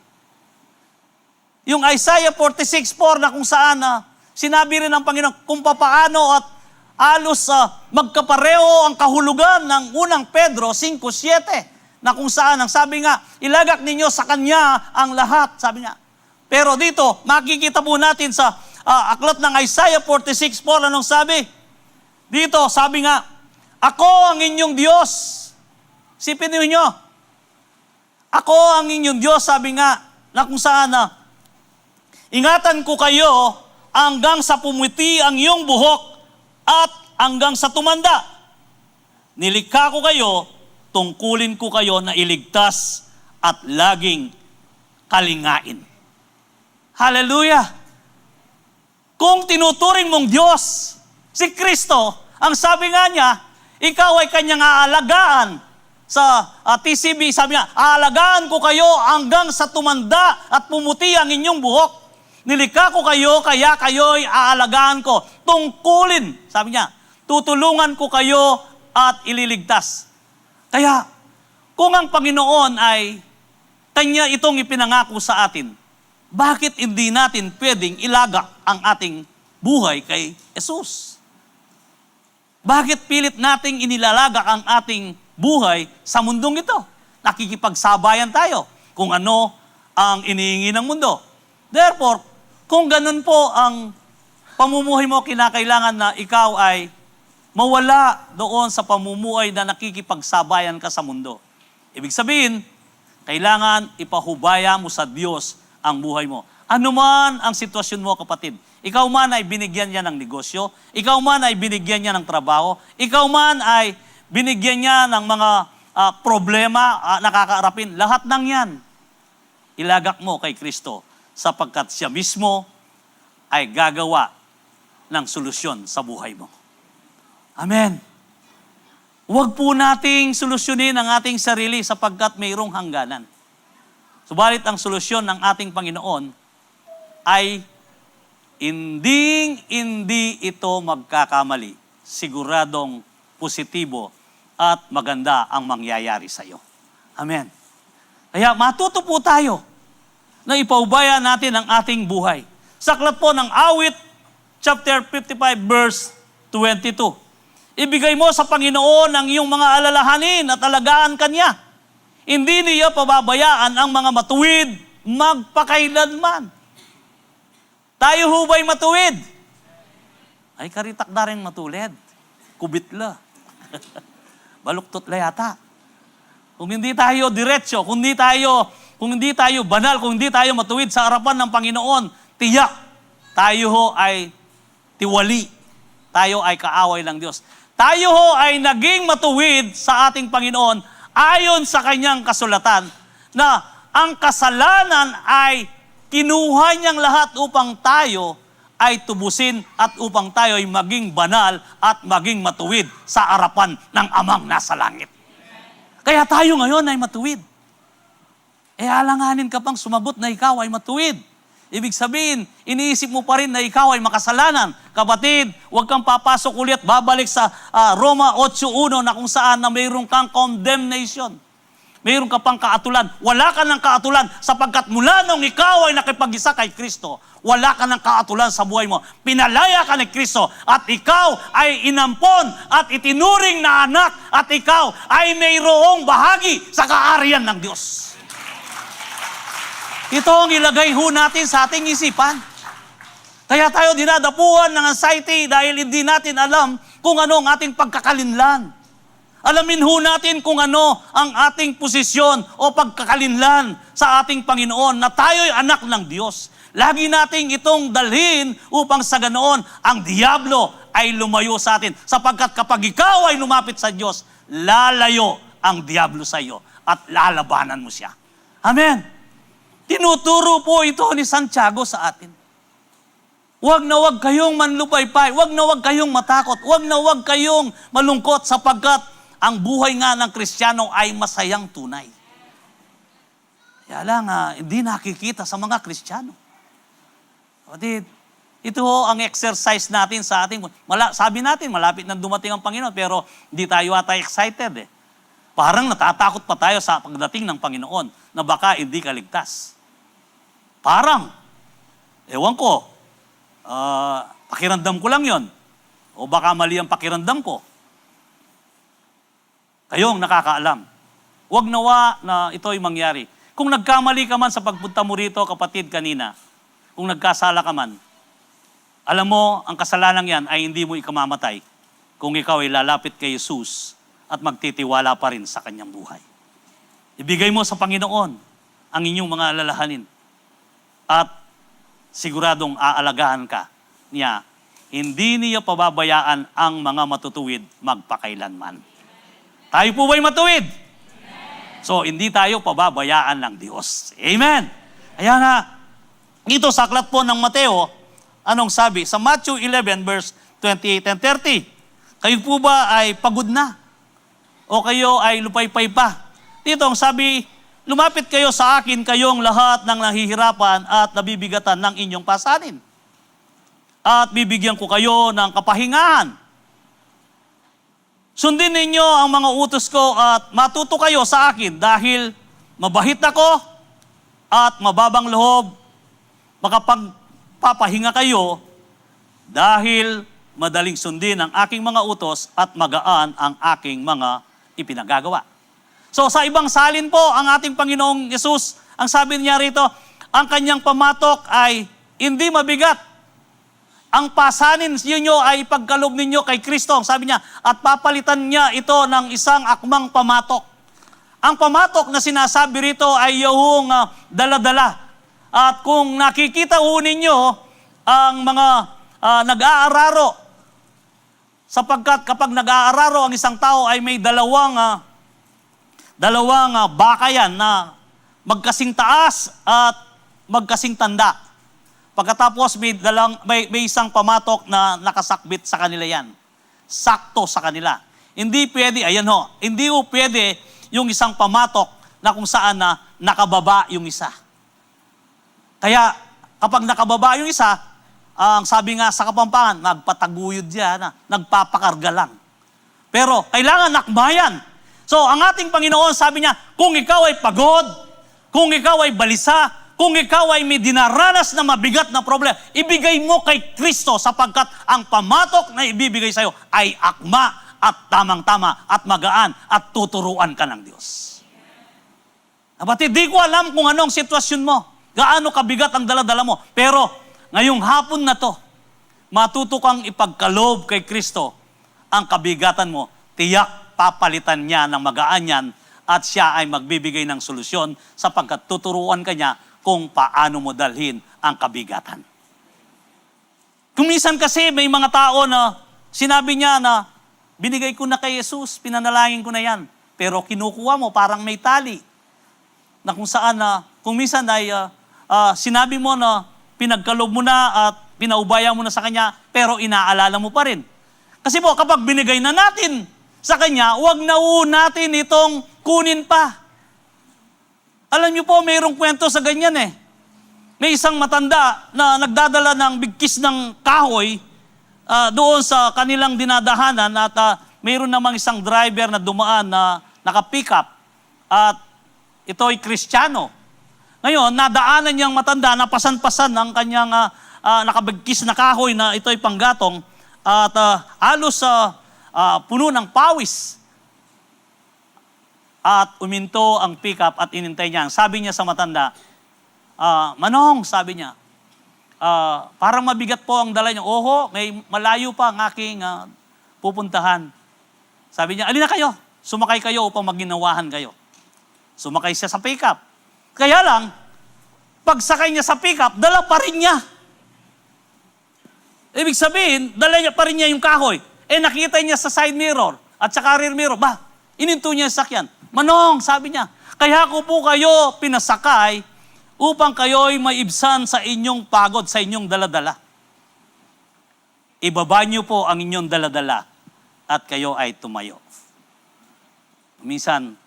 Yung Isaiah 46:4 na kung saan sinabi rin ng Panginoon kung papaano at alos magkapareho ang kahulugan ng unang Pedro 5:7. Na kung saan, ang sabi nga, ilagak ninyo sa Kanya ang lahat, sabi niya. Pero dito, makikita po natin sa aklat ng Isaiah 46:4, anong sabi? Dito, sabi nga, ako ang inyong Diyos. Sipin niyo, ako ang inyong Diyos, sabi nga, na kung saan, ingatan ko kayo hanggang sa pumuti ang iyong buhok at hanggang sa tumanda. Nilikha ko kayo, tungkulin ko kayo na iligtas at laging kalingain. Hallelujah! Kung tinuturing mong Diyos, si Kristo, ang sabi nga niya, ikaw ay kanyang aalagaan. Sa TCB, sabi niya, aalagaan ko kayo hanggang sa tumanda at pumuti ang inyong buhok. Nilikha ko kayo, kaya kayo'y aalagaan ko. Tungkulin, sabi niya, tutulungan ko kayo at ililigtas. Kaya, kung ang Panginoon ay Kanya itong ipinangako sa atin, bakit hindi natin pwedeng ilagak ang ating buhay kay Jesus? Bakit pilit nating inilalagak ang ating buhay sa mundong ito? Nakikipagsabayan tayo kung ano ang inihingi ng mundo. Therefore, kung ganun po ang pamumuhay mo, kinakailangan na ikaw ay mawala doon sa pamumuhay na nakikipagsabayan ka sa mundo. Ibig sabihin, kailangan ipahubaya mo sa Diyos ang buhay mo. Ano man ang sitwasyon mo, kapatid. Ikaw man ay binigyan niya ng negosyo, ikaw man ay binigyan niya ng trabaho, ikaw man ay binigyan niya ng mga problema nakakaarapin. Lahat ng yan, ilagak mo kay Kristo sapagkat siya mismo ay gagawa ng solusyon sa buhay mo. Amen. Huwag po nating solusyonin ang ating sarili sapagkat mayroong hangganan. Subalit ang solusyon ng ating Panginoon ay hindi ito magkakamali. Siguradong positibo at maganda ang mangyayari sa iyo. Amen. Kaya matuto po tayo na ipaubaya natin ang ating buhay. Sa aklat po ng Awit, chapter 55, verse 22. Ibigay mo sa Panginoon ang iyong mga alalahanin at alagaan Kanya. Hindi niya pababayaan ang mga matuwid magpakailanman. Tayo ho ba'y matuwid? Ay karitak na rin matulid. Kubitla. Baluktot la yata. Kung hindi tayo diretsyo, kung hindi tayo banal, kung hindi tayo matuwid sa harapan ng Panginoon, tiyak, tayo ho ay tiwali. Tayo ay kaaway ng Diyos. Tayo ho ay naging matuwid sa ating Panginoon ayon sa kanyang kasulatan na ang kasalanan ay kinuha niyang lahat upang tayo ay tubusin at upang tayo ay maging banal at maging matuwid sa harapan ng Amang nasa langit. Kaya tayo ngayon ay matuwid. Alanganin ka pang sumagot na ikaw ay matuwid. Ibig sabihin, iniisip mo pa rin na ikaw ay makasalanan. Kapatid, huwag kang papasok ulit, babalik sa Roma 8:1 na kung saan na mayroon kang condemnation. Mayroon ka pang kaatulan. Wala ka ng kaatulan sapagkat mula nung ikaw ay nakipag-isa kay Kristo, wala ka ng kaatulan sa buhay mo. Pinalaya ka ni Kristo at ikaw ay inampon at itinuring na anak at ikaw ay mayroong bahagi sa kaariyan ng Diyos. Ito ang ilagay ho natin sa ating isipan. Kaya tayo dinadapuan ng anxiety dahil hindi natin alam kung ano ang ating pagkakalinlan. Alamin ho natin kung ano ang ating posisyon o pagkakalinlan sa ating Panginoon na tayo'y anak ng Diyos. Lagi nating itong dalhin upang sa ganoon ang diablo ay lumayo sa atin. Sapagkat kapag ikaw ay lumapit sa Diyos, lalayo ang diablo sa iyo at lalabanan mo siya. Amen. Tinuturo po ito ni Santiago sa atin. Huwag na huwag kayong manlupaypay, huwag na huwag kayong matakot, huwag na huwag kayong malungkot sapagkat ang buhay nga ng Kristiyano ay masayang tunay. Kaya lang, hindi nakikita sa mga Kristiyano. Kapatid, ito ho ang exercise natin sa ating... Sabi natin, malapit na dumating ang Panginoon, pero hindi tayo ata excited eh. Parang natatakot pa tayo sa pagdating ng Panginoon na baka hindi ka ligtas. Parang, ewan ko, pakiramdam ko lang yon. O baka mali ang pakiramdam ko. Kayong nakakaalam. Huwag nawa na ito'y mangyari. Kung nagkamali ka man sa pagpunta mo rito, kapatid, kanina, kung nagkasala ka man, alam mo, ang kasalanan yan ay hindi mo ikamamatay kung ikaw ay lalapit kay Jesus at magtitiwala pa rin sa kanyang buhay. Ibigay mo sa Panginoon ang inyong mga alalahanin at siguradong aalagaan ka niya. Hindi niya pababayaan ang mga matutuwid magpakailanman. Tayo po ba'y matuwid? Amen. So, hindi tayo pababayaan ng Diyos. Amen. Kaya nga, ito sa aklat po ng Mateo, anong sabi? Sa Matthew 11, verse 28 and 30, kayo po ba ay pagod na? O kayo ay lupaypay pa? Dito ang sabi, lumapit kayo sa akin, kayong lahat ng nahihirapan at nabibigatan ng inyong pasanin. At bibigyan ko kayo ng kapahingahan. Sundin ninyo ang mga utos ko at matuto kayo sa akin dahil mabahit ako at mababang loob. Makapagpapahinga kayo dahil madaling sundin ang aking mga utos at magaan ang aking mga ipinagagawa. So sa ibang salin po, ang ating Panginoong Yesus, ang sabi niya rito, ang kanyang pamatok ay hindi mabigat. Ang pasanin ninyo ay pagkalob ninyo kay Kristo, sabi niya, at papalitan niya ito ng isang akmang pamatok. Ang pamatok na sinasabi rito ay yung dala-dala. At kung nakikita ho ninyo ang mga nag-aararo, sapagkat kapag nag-aararo ang isang tao ay may dalawang bakayan na magkasing taas at magkasing tanda. Pagkatapos may isang pamatok na nakasakbit sa kanila yan. Sakto sa kanila. Hindi pwede, hindi ho pwede yung isang pamatok na kung saan na nakababa yung isa. Kaya kapag nakababa yung isa, ang sabi nga sa Kapampangan, nagpataguyod yan, nagpapakarga lang. Pero kailangan nakbayan. So ang ating Panginoon sabi niya, kung ikaw ay pagod, kung ikaw ay balisa, kung ikaw ay may dinaranas na mabigat na problema, ibigay mo kay Kristo sapagkat ang pamatok na ibibigay sa'yo ay akma at tamang-tama at magaan at tuturuan ka ng Diyos. Kapatid, di ko alam kung anong sitwasyon mo, gaano kabigat ang dala-dala mo, pero ngayong hapon na to, matuto kang ipagkaloob kay Kristo ang kabigatan mo, tiyak papalitan niya ng magaan yan at siya ay magbibigay ng solusyon sapagkat tuturuan ka niya kung paano mo dalhin ang kabigatan. Kung minsan kasi may mga tao na sinabi niya na binigay ko na kay Jesus, pinanalangin ko na yan, pero kinukuha mo parang may tali na kung saan kung minsan ay sinabi mo na pinagkaloob mo na at pinaubaya mo na sa Kanya, pero inaalala mo pa rin. Kasi po, kapag binigay na natin sa Kanya, huwag na natin itong kunin pa. Alam niyo po, mayroong kwento sa ganyan eh. May isang matanda na nagdadala ng bigkis ng kahoy doon sa kanilang dinadahanan at mayroon namang isang driver na dumaan na naka-pick up at ito'y Kristiyano. Ngayon, nadaanan niyang matanda, napasan-pasan ang kanyang nakabagkis na kahoy na ito'y panggatong at halos puno ng pawis. At uminto ang pick-up at inintay niya. Sabi niya sa matanda, Manong, sabi niya, parang mabigat po ang dala niya. Oho, may malayo pa ang aking pupuntahan. Sabi niya, alin na kayo? Sumakay kayo upang maginawahan kayo. Sumakay siya sa pick-up. Kaya lang, pagsakay niya sa pick-up, dala pa rin niya. Ibig sabihin, dala niya pa rin niya yung kahoy. Nakita niya sa side mirror at sa rear mirror, ininto niya yung sakyan. Manong, sabi niya, kaya ko po kayo pinasakay upang kayo'y maibsan sa inyong pagod, sa inyong daladala. Ibaba niyo po ang inyong daladala at kayo ay tumayo. Minsan,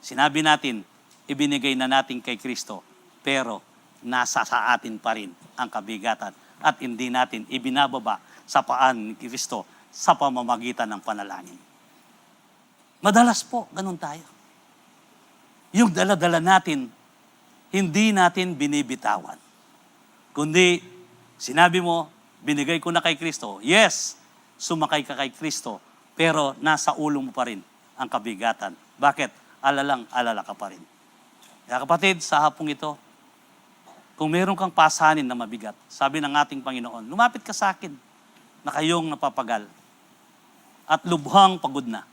sinabi natin, ibinigay na natin kay Kristo, pero nasa sa atin pa rin ang kabigatan at hindi natin ibinababa sa paan ni Kristo sa pamamagitan ng panalangin. Madalas po, ganun tayo. Yung dala-dala natin, hindi natin binibitawan. Kundi, sinabi mo, binigay ko na kay Kristo. Yes, sumakay ka kay Kristo, pero nasa ulo mo pa rin ang kabigatan. Bakit? Alala ka pa rin. Kaya kapatid, sa hapong ito, kung meron kang pasanin na mabigat, sabi ng ating Panginoon, lumapit ka sa akin na kayong napapagal at lubhang pagod na.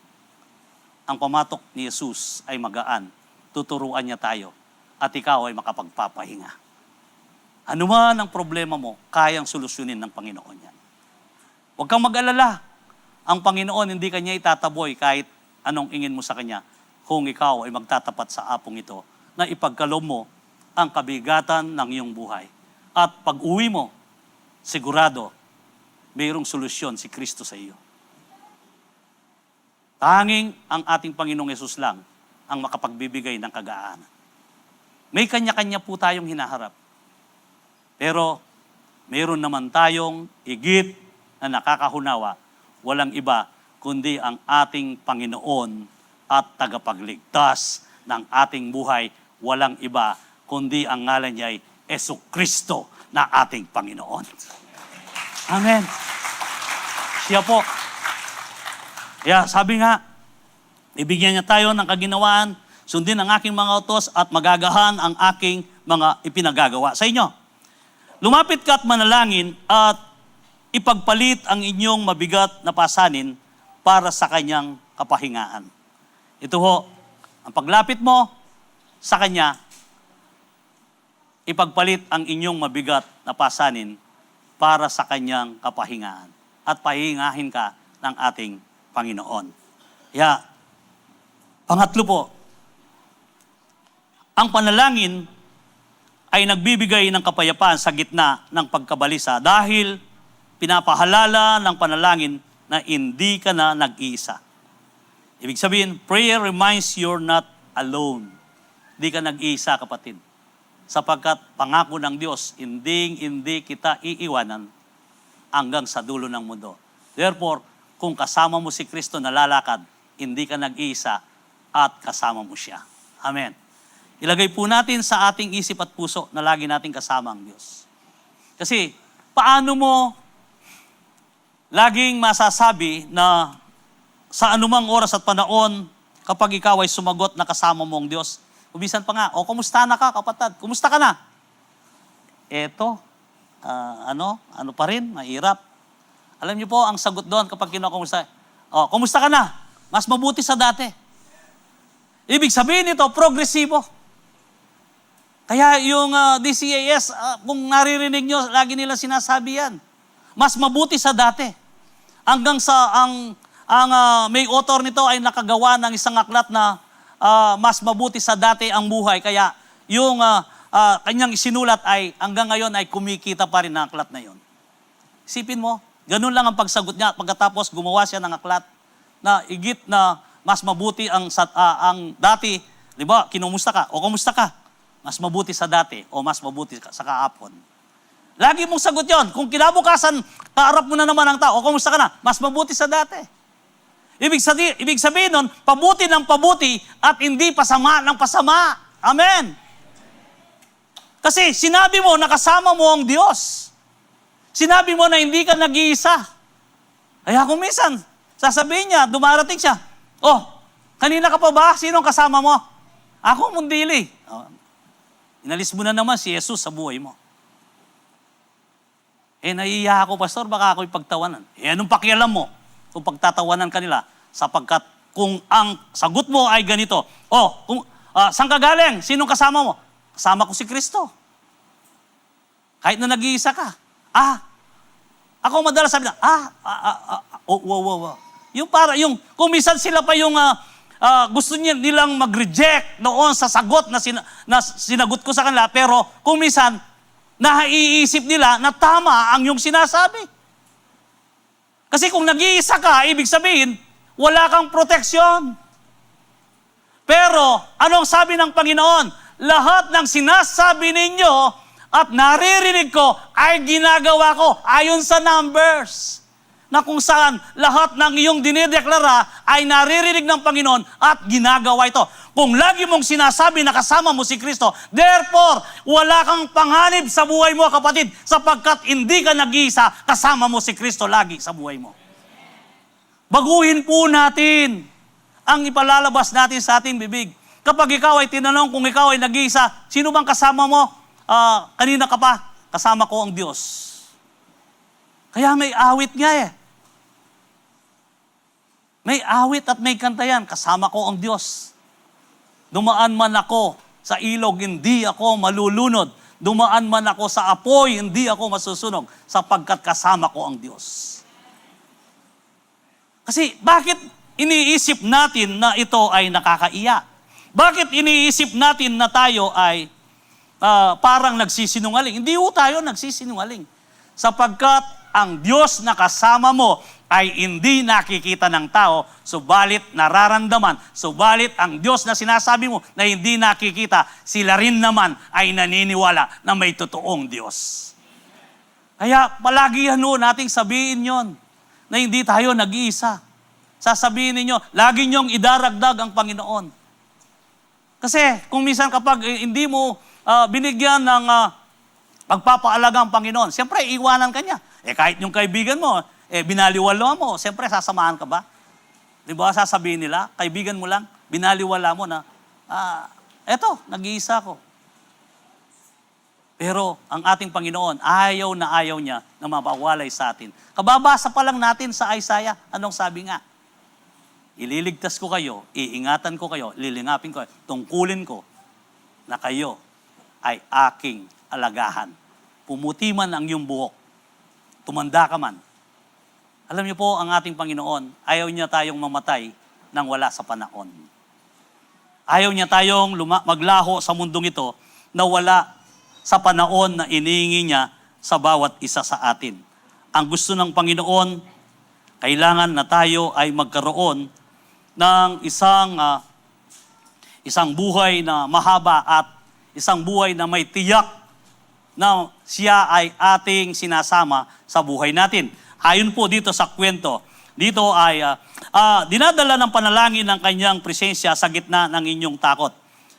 Ang pamatok ni Jesus ay magaan. Tuturuan niya tayo at ikaw ay makapagpapahinga. Ano man ang problema mo, kayang solusyonin ng Panginoon yan. Huwag kang mag-alala. Ang Panginoon hindi Kanya itataboy kahit anong ingin mo sa Kanya kung ikaw ay magtatapat sa apong ito na ipagkaloob mo ang kabigatan ng iyong buhay. At pag uwi mo, sigurado, mayroong solusyon si Kristo sa iyo. Tanging ang ating Panginoong Yesus lang ang makapagbibigay ng kagaanan. May kanya-kanya po tayong hinaharap. Pero mayroon naman tayong higit na nakakahunawa, walang iba kundi ang ating Panginoon at tagapagligtas ng ating buhay, walang iba kundi ang ngalan niya ay Jesucristo na ating Panginoon. Amen. Siya po. Kaya sabi nga, ibigyan niya tayo ng kaginawaan, sundin ang aking mga utos at magagahan ang aking mga ipinagagawa sa inyo. Lumapit ka at manalangin at ipagpalit ang inyong mabigat na pasanin para sa kanyang kapahingaan. Ito ho, ang paglapit mo sa kanya, ipagpalit ang inyong mabigat na pasanin para sa kanyang kapahingahan. At pahingahin ka ng ating Panginoon. Kaya, pangatlo po, ang panalangin ay nagbibigay ng kapayapaan sa gitna ng pagkabalisa dahil pinapahalala ng panalangin na hindi ka na nag-iisa. Ibig sabihin, prayer reminds you're not alone. Hindi ka nag-iisa, kapatid. Sapagkat pangako ng Diyos, hindi kita iiwanan hanggang sa dulo ng mundo. Therefore, kung kasama mo si Kristo na lalakad, hindi ka nag-iisa at kasama mo siya. Amen. Ilagay po natin sa ating isip at puso na lagi nating kasama ang Diyos. Kasi, paano mo laging masasabi na sa anumang oras at panahon, kapag ikaw ay sumagot na kasama mo ang Diyos, ubisan pa nga, kumusta na ka, kapatid? Kumusta ka na? Eto, ano pa rin, mahirap. Alam niyo po, ang sagot doon kapag kinukumusta, kumusta ka na? Mas mabuti sa dati. Ibig sabihin ito, progresibo. Kaya yung DCAS, kung naririnig nyo, lagi nila sinasabi yan. Mas mabuti sa dati. Hanggang sa may author nito ay nakagawa ng isang aklat na mas mabuti sa dati ang buhay. Kaya yung kanyang isinulat ay hanggang ngayon ay kumikita pa rin ang aklat na yon. Isipin mo, ganun lang ang pagsagot niya. Pagkatapos gumawa siya ng aklat na igit na mas mabuti ang dati. Di ba, kinumusta ka? O kumusta ka? Mas mabuti sa dati o mas mabuti sa kahapon. Lagi mong sagot yon. Kung kinabukasan, kaharap mo na naman ang tao, o kumusta ka na? Mas mabuti sa dati. Ibig sabihin nun, pabuti ng pabuti at hindi pasama ng pasama. Amen. Kasi sinabi mo na kasama mo ang Diyos. Sinabi mo na hindi ka nag-iisa. Kaya kung minsan, sasabihin niya, dumarating siya, kanina ka pa ba? Sinong kasama mo? Ako, mundili. Inalis mo na naman si Jesus sa buhay mo. Naiiya ako, pastor, baka ako'y pagtawanan. Anong pakialam mo kung pagtatawanan ka nila? Sapagkat kung ang sagot mo ay ganito, saan ka galing? Sinong kasama mo? Kasama ko si Kristo. Kahit na nag-iisa ka. Ako madalas sabi na, kung minsan sila pa yung gusto nilang mag-reject noon sa sagot na sinagot ko sa kanila, pero kung minsan, naiisip nila na tama ang yung sinasabi. Kasi kung nag-iisa ka, ibig sabihin, wala kang proteksyon. Pero, anong sabi ng Panginoon? Lahat ng sinasabi ninyo at naririnig ko ay ginagawa ko ayon sa Numbers. Na kung saan lahat ng iyong dinideklara ay naririnig ng Panginoon at ginagawa ito. Kung lagi mong sinasabi na kasama mo si Kristo, therefore, wala kang panganib sa buhay mo, kapatid, sapagkat hindi ka nag-iisa, kasama mo si Kristo lagi sa buhay mo. Baguhin po natin ang ipalalabas natin sa ating bibig. Kapag ikaw ay tinanong kung ikaw ay nag-iisa, sino bang kasama mo? Kanina ka pa, kasama ko ang Diyos. Kaya may awit nga May awit at may kanta yan, kasama ko ang Diyos. Dumaan man ako sa ilog, hindi ako malulunod. Dumaan man ako sa apoy, hindi ako masusunog, sapagkat kasama ko ang Diyos. Kasi bakit iniisip natin na ito ay nakakaiyak? Bakit iniisip natin na tayo ay parang nagsisinungaling? Hindi ho tayo nagsisinungaling. Sapagkat ang Diyos na kasama mo ay hindi nakikita ng tao, subalit nararamdaman, subalit ang Diyos na sinasabi mo na hindi nakikita, sila rin naman ay naniniwala na may totoong Diyos. Kaya palagi nating sabihin yon na hindi tayo nag-iisa. Sasabihin ninyo, lagi nyong idaragdag ang Panginoon. Kasi kung minsan kapag hindi mo binigyan ng pagpapaalaga ang Panginoon, siyempre iwanan ka niya. Kahit yung kaibigan mo, binaliwala mo, siyempre sasamahan ka ba? Di ba sasabihin nila, kaibigan mo lang, binaliwala mo na, eto, nag-iisa ko. Pero ang ating Panginoon, ayaw na ayaw niya na mapawalay sa atin. Kababasa pa lang natin sa Isaiah, anong sabi nga? Ililigtas ko kayo, iingatan ko kayo, lilingapin ko, tungkulin ko na kayo ay aking alagahan. Pumuti man ang iyong buhok, tumanda ka man. Alam niyo po, ang ating Panginoon, ayaw niya tayong mamatay nang wala sa panahon. Ayaw niya tayong maglaho sa mundong ito na wala sa panahon na iniingi niya sa bawat isa sa atin. Ang gusto ng Panginoon, kailangan na tayo ay magkaroon ng isang buhay na mahaba at isang buhay na may tiyak na siya ay ating sinasama sa buhay natin. Ayon po dito sa kwento, dito ay dinadala ng panalangin ng kanyang presensya sa gitna ng inyong takot.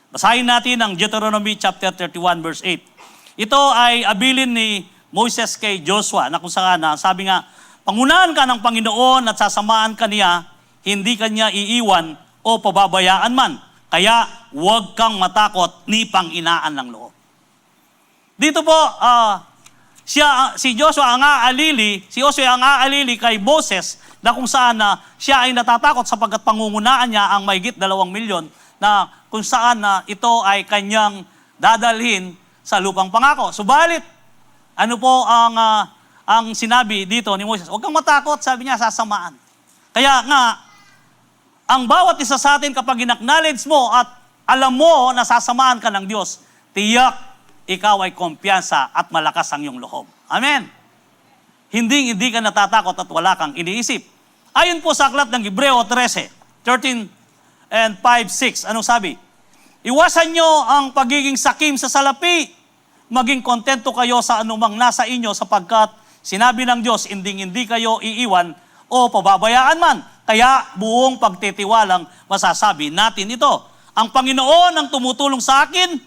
Basahin natin ang Deuteronomy chapter 31 verse 8. Ito ay abilin ni Moses kay Joshua na kung saan sabi nga, pangunahan ka ng Panginoon at sasamaan ka niya, hindi kanya iiwan o pababayaan man. Kaya huwag kang matakot ni panghinaan ng loob. Dito po, si Joshua ang aalili kay Moses na kung saan siya ay natatakot sapagkat pangungunaan niya ang mahigit 2 milyon na kung saan ito ay kanyang dadalhin sa lupang pangako. Subalit, ano po ang sinabi dito ni Moses? Huwag kang matakot, sabi niya, sasamaan. Kaya nga, ang bawat isa sa atin kapag in-acknowledge mo at alam mo na sasamaan ka ng Diyos, tiyak ikaw ay kumpiyansa at malakas ang iyong loob. Amen. Hindi ka natatakot at wala kang iniisip. Ayon po sa aklat ng Hebreo 13 and 5-6, anong sabi? Iwasan nyo ang pagiging sakim sa salapi. Maging kontento kayo sa anumang nasa inyo sapagkat sinabi ng Diyos, hindi kayo iiwan o pababayaan man. Kaya buong pagtitiwalang masasabi natin ito. Ang Panginoon ang tumutulong sa akin,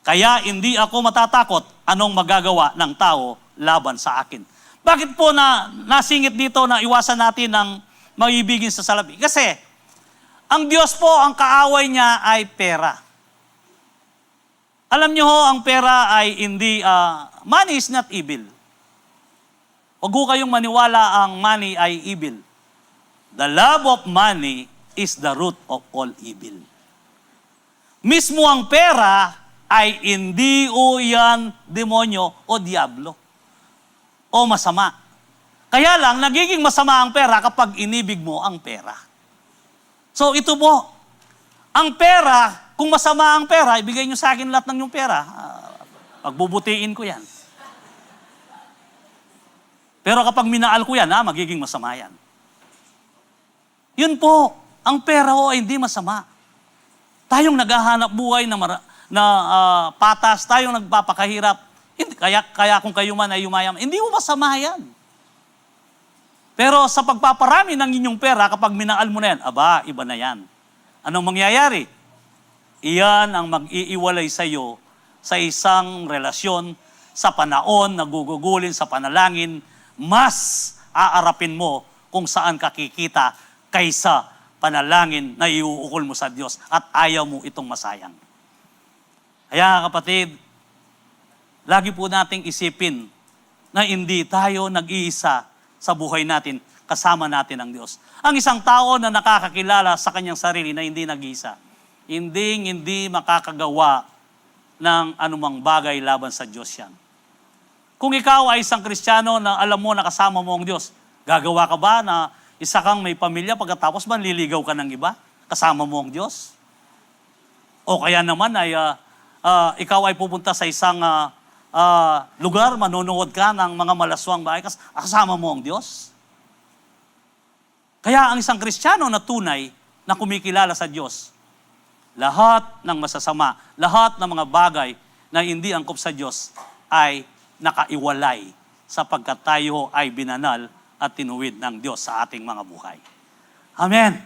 kaya hindi ako matatakot anong magagawa ng tao laban sa akin. Bakit po nasingit dito na iwasan natin ang maibigin sa salapi? Kasi ang Diyos po, ang kaaway niya ay pera. Alam niyo ho, ang pera ay hindi, money is not evil. Huwag ho kayong maniwala ang money ay evil. The love of money is the root of all evil. Mismo ang pera ay hindi o yan demonyo o diablo o masama. Kaya lang, nagiging masama ang pera kapag inibig mo ang pera. So ito po, ang pera, kung masama ang pera, ibigay nyo sa akin lahat ng yung pera. Pagbubutiin ko yan. Pero kapag minaal ko yan, magiging masama yan. Yun po, ang pera ho ay hindi masama. Tayong naghahanap buhay na patas, tayong nagpapakahirap. Kaya kung kayo man ay yumayam, hindi mo masama yan. Pero sa pagpaparami ng inyong pera, kapag minaal mo na yan, iba na yan. Anong mangyayari? Iyan ang mag-iiwalay sa iyo sa isang relasyon sa panahon na gugugulin sa panalangin, mas aarapin mo kung saan ka kikita kaysa panalangin na iuukol mo sa Diyos at ayaw mo itong masayang. Kaya kapatid, lagi po nating isipin na hindi tayo nag-iisa sa buhay natin, kasama natin ang Diyos. Ang isang tao na nakakakilala sa kanyang sarili na hindi nag-iisa, hindi makakagawa ng anumang bagay laban sa Diyos yan. Kung ikaw ay isang Kristiyano na alam mo na kasama mo ang Diyos, gagawa ka ba na isa kang may pamilya pagkatapos manliligaw ka ng iba? Kasama mo ang Diyos? O kaya naman ay ikaw ay pupunta sa isang lugar, manonood ka ng mga malaswang bahay, kasama mo ang Diyos? Kaya ang isang Kristiyano na tunay na kumikilala sa Diyos, lahat ng masasama, lahat ng mga bagay na hindi angkop sa Diyos ay nakaiwalay sapagkat tayo ay binanal at tinuwid ng Diyos sa ating mga buhay. Amen.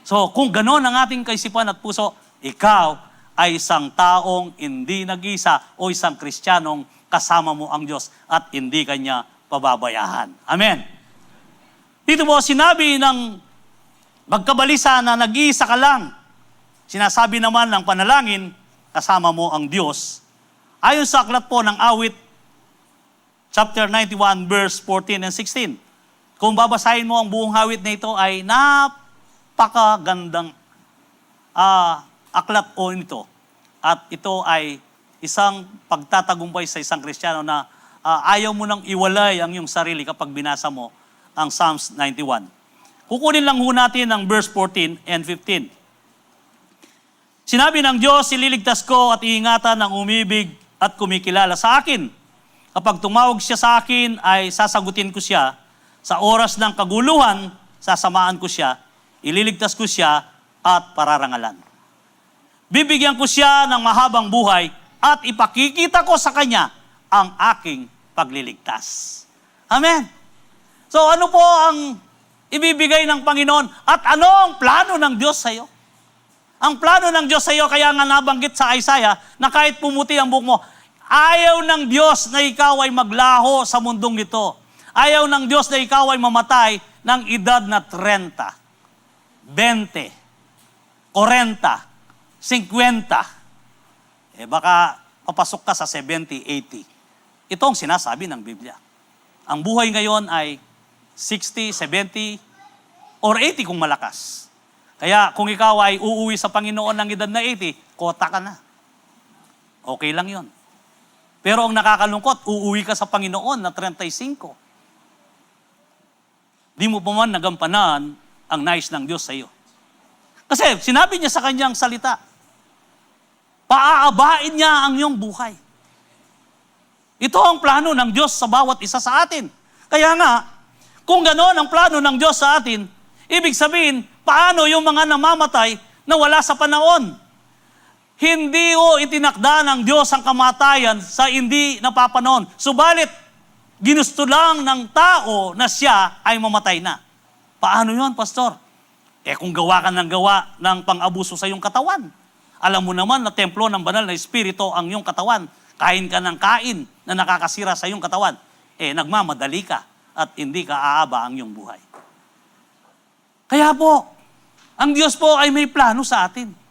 So kung gano'n ang ating kaisipan at puso, ikaw ay isang taong hindi nag-isa o isang Kristiyanong kasama mo ang Diyos at hindi kanya pababayaan. Amen. Dito po sinabi ng magkabalisa na nag-iisa ka lang. Sinasabi naman ng panalangin, kasama mo ang Diyos. Ayon sa aklat po ng Awit, chapter 91, verse 14 and 16. Kung babasahin mo ang buong awit na ito ay napakagandang aklat po nito. At ito ay isang pagtatagumpay sa isang Kristiyano na ayaw mo nang iwalay ang iyong sarili kapag binasa mo ang Psalms 91. Kukunin lang ho natin ang verse 14 and 15. Sinabi ng Diyos, ililigtas ko at iingatan ng umibig at kumikilala sa akin. Kapag tumawag siya sa akin, ay sasagutin ko siya. Sa oras ng kaguluhan, sasamaan ko siya, ililigtas ko siya at pararangalan. Bibigyan ko siya ng mahabang buhay at ipakikita ko sa kanya ang aking pagliligtas. Amen. So ano po ang ibibigay ng Panginoon at ano ang plano ng Diyos sa iyo? Ang plano ng Diyos sa iyo, kaya nga nabanggit sa Isaiah na kahit pumuti ang buhok mo, ayaw ng Diyos na ikaw ay maglaho sa mundong ito. Ayaw ng Diyos na ikaw ay mamatay ng edad na 30, 20, 40, 50. Baka papasok ka sa 70, 80. Ito ang sinasabi ng Biblia. Ang buhay ngayon ay 60, 70, or 80 kung malakas. Kaya kung ikaw ay uuwi sa Panginoon ng edad na 80, kota ka na. Okay lang yon. Pero ang nakakalungkot, uuwi ka sa Panginoon na 35. Di mo pa man nagampanan ang nais ng Diyos sa iyo. Kasi sinabi niya sa kanyang salita, paaabain niya ang iyong buhay. Ito ang plano ng Diyos sa bawat isa sa atin. Kaya nga, kung gano'n ang plano ng Diyos sa atin, ibig sabihin, paano yung mga namamatay na wala sa panahon? Hindi itinakda ng Diyos ang kamatayan sa hindi napapanahon. Subalit, ginusto lang ng tao na siya ay mamatay na. Paano yon, Pastor? Kung gawa ka ng gawa ng pang-abuso sa iyong katawan. Alam mo naman na templo ng banal na espiritu ang iyong katawan. Kain ka ng kain na nakakasira sa iyong katawan. Nagmamadali ka at hindi ka aaba ang iyong buhay. Kaya po, ang Diyos po ay may plano sa atin.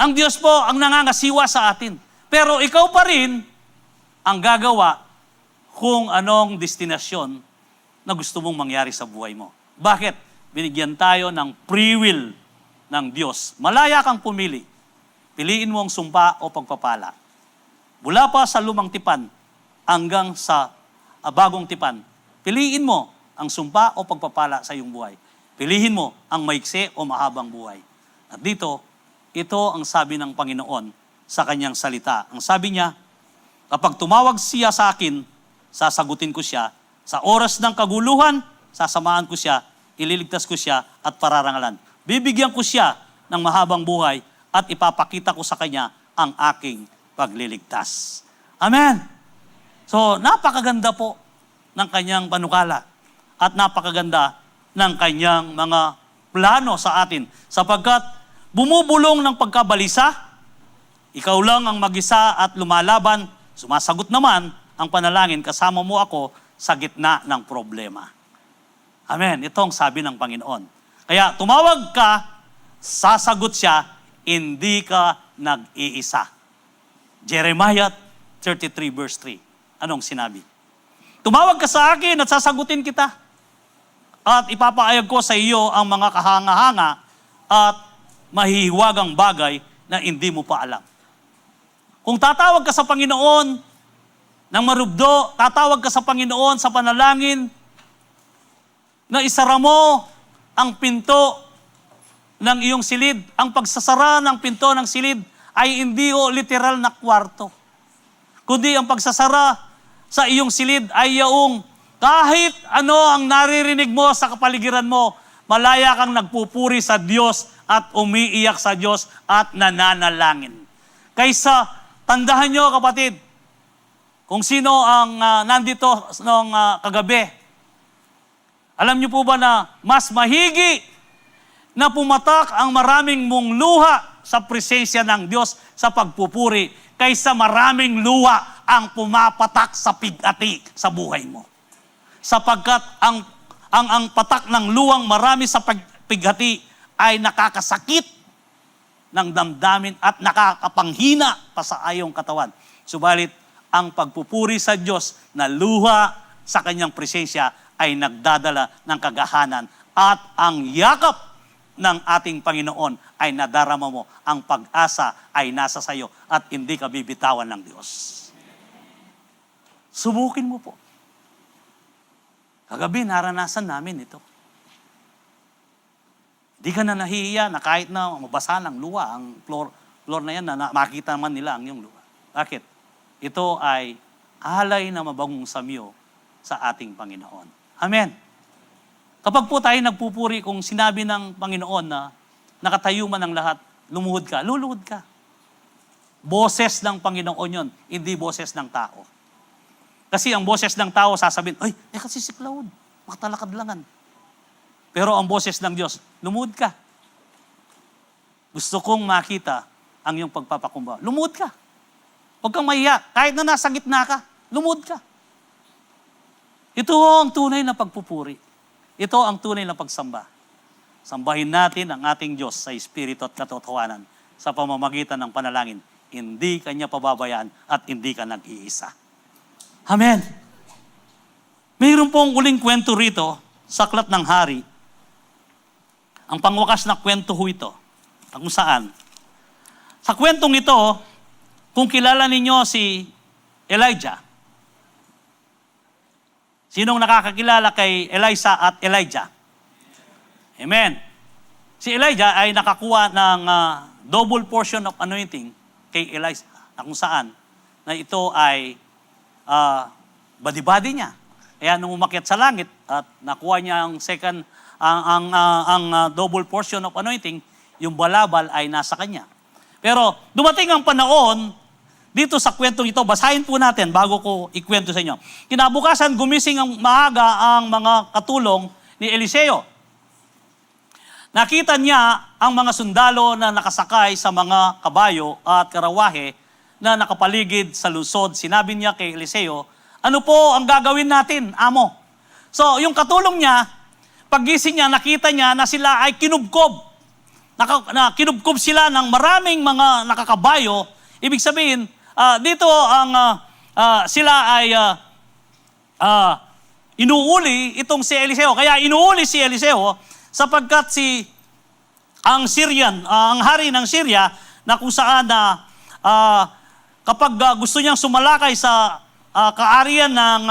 Ang Diyos po ang nangangasiwa sa atin. Pero ikaw pa rin ang gagawa kung anong destinasyon na gusto mong mangyari sa buhay mo. Bakit? Binigyan tayo ng free will ng Diyos. Malaya kang pumili. Piliin mo ang sumpa o pagpapala. Mula pa sa lumang tipan hanggang sa bagong tipan, piliin mo ang sumpa o pagpapala sa iyong buhay. Pilihin mo ang maiksi o mahabang buhay. At dito, ito ang sabi ng Panginoon sa kanyang salita. Ang sabi niya, kapag tumawag siya sa akin, sasagutin ko siya. Sa oras ng kaguluhan, sasamaan ko siya, ililigtas ko siya at pararangalan. Bibigyan ko siya ng mahabang buhay at ipapakita ko sa kanya ang aking pagliligtas. Amen! So, napakaganda po ng kanyang panukala at napakaganda ng kanyang mga plano sa atin. Sapagkat bumubulong ng pagkabalisa, ikaw lang ang mag-isa at lumalaban, sumasagot naman ang panalangin, kasama mo ako sa gitna ng problema. Amen. Ito ang sabi ng Panginoon. Kaya tumawag ka, sasagot siya, hindi ka nag-iisa. Jeremiah 33 verse 3. Anong sinabi? Tumawag ka sa akin at sasagutin kita. At ipapaayag ko sa iyo ang mga kahanga-hanga at mahihiwagang bagay na hindi mo pa alam. Kung tatawag ka sa Panginoon ng marubdo, tatawag ka sa Panginoon sa panalangin, na isara mo ang pinto ng iyong silid. Ang pagsasara ng pinto ng silid ay hindi literal na kwarto. Kundi ang pagsasara sa iyong silid ay yaong kahit ano ang naririnig mo sa kapaligiran mo, malaya kang nagpupuri sa Diyos at umiiyak sa Diyos at nananalangin. Kaysa, tandahan nyo kapatid, kung sino ang nandito noong kagabi. Alam niyo po ba na mas mahigi na pumatak ang maraming mong luha sa presensya ng Diyos sa pagpupuri kaysa maraming luha ang pumapatak sa pig-ati sa buhay mo. Sapagkat ang patak ng luwang marami sa pig-ati ay nakakasakit ng damdamin at nakakapanghina pa sa ayong katawan. Subalit, ang pagpupuri sa Diyos na luha sa kanyang presensya ay nagdadala ng kagahanan at ang yakap ng ating Panginoon ay nadarama mo. Ang pag-asa ay nasa sayo at hindi ka bibitawan ng Diyos. Subukin mo po. Kagabi, naranasan namin ito. Di ka na nahihiya na kahit na mabasa ng luha, ang floor na yan, na makita man nila ang iyong luha. Bakit? Ito ay alay na mabangong samyo sa ating Panginoon. Amen. Kapag po tayo nagpupuri, kung sinabi ng Panginoon na nakatayo man ang lahat, lumuhod ka, luluhod ka. Boses ng Panginoon yon, hindi boses ng tao. Kasi ang boses ng tao sasabihin, ay, kasi si Cloud, makatalakad langan. Pero ang boses ng Diyos, lumuhod ka. Gusto kong makita ang iyong pagpapakumbaba. Lumuhod ka. Huwag kang mahiya. Kahit na nasa gitna ka, lumuhod ka. Ito ang tunay na pagpupuri. Ito ang tunay na pagsamba. Sambahin natin ang ating Diyos sa Espiritu at katotohanan sa pamamagitan ng panalangin. Hindi kanya pababayaan at hindi ka nag-iisa. Amen. Mayroon pong uling kwento rito sa Aklat ng Hari. Ang pangwakas na kwento ho ito. Kung saan. Sa kwentong ito, kung kilala ninyo si Elijah, sinong nakakakilala kay Elisha at Elijah? Amen. Si Elijah ay nakakuha ng double portion of anointing kay Elisha, na kung saan na ito ay badi-badi niya. Kaya nung umakyat sa langit at nakuha niya ang second, ang double portion of anointing, yung balabal ay nasa kanya. Pero dumating ang panahon, dito sa kwentong ito, basahin po natin bago ko ikwento sa inyo. Kinabukasan, gumising ang maaga ang mga katulong ni Eliseo. Nakita niya ang mga sundalo na nakasakay sa mga kabayo at karawahe na nakapaligid sa lungsod. Sinabi niya kay Eliseo, ano po ang gagawin natin, amo? So, yung katulong niya, paggising niya, nakita niya na sila ay kinubkob. Kinubkob sila ng maraming mga nakakabayo. Ibig sabihin, dito ang sila ay inuuli itong si Eliseo. Kaya inuuli si Eliseo sapagkat ang Syrian, ang hari ng Syria, na kung saan kapag gusto niyang sumalakay sa kaarian ng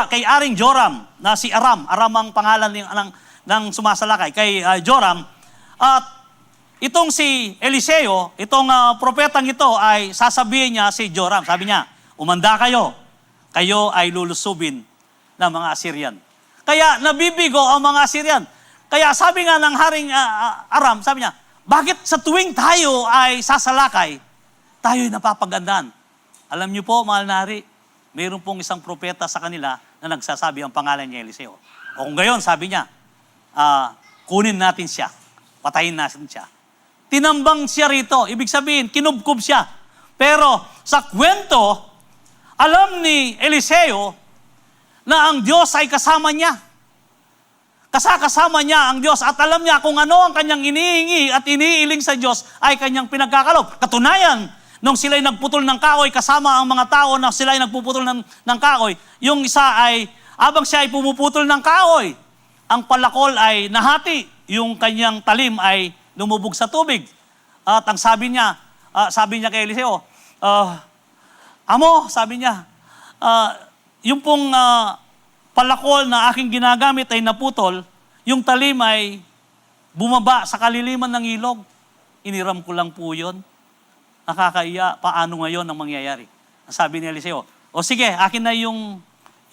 kay Aring Joram, na si Aram ang pangalan ng sumasalakay kay Joram, at itong si Eliseo, itong propetang ito ay sasabihin niya si Joram, sabi niya, umanda kayo ay lulusubin ng mga Assyrian. Kaya nabibigo ang mga Assyrian. Kaya sabi nga ng Haring Aram, sabi niya, bakit sa tuwing tayo ay sasalakay, tayo'y napapagandaan? Alam niyo po, mahal na hari, mayroon pong isang propeta sa kanila na nagsasabi ang pangalan niya Eliseo. O kung gayon, sabi niya, kunin natin siya, patayin natin siya. Tinambang siya rito, ibig sabihin, kinubkob siya. Pero sa kwento, alam ni Eliseo na ang Diyos ay kasama niya. Kasama niya ang Diyos at alam niya kung ano ang kanyang inihingi at iniiling sa Diyos ay kanyang pinagkakalob. Katunayan, nung sila'y nagputol ng kahoy, kasama ang mga tao na sila'y nagpuputol ng kahoy, yung isa ay, abang siya ay pumuputol ng kahoy, ang palakol ay nahati, yung kanyang talim ay lumubog sa tubig. At ang sabi niya kay Eliseo, amo, sabi niya, yung pong palakol na aking ginagamit ay naputol, yung talim ay bumaba sa kaliliman ng ilog. Iniram ko lang po yun. Nakakaiya, paano ngayon ang mangyayari? Sabi ni Eliseo, o sige, akin na yung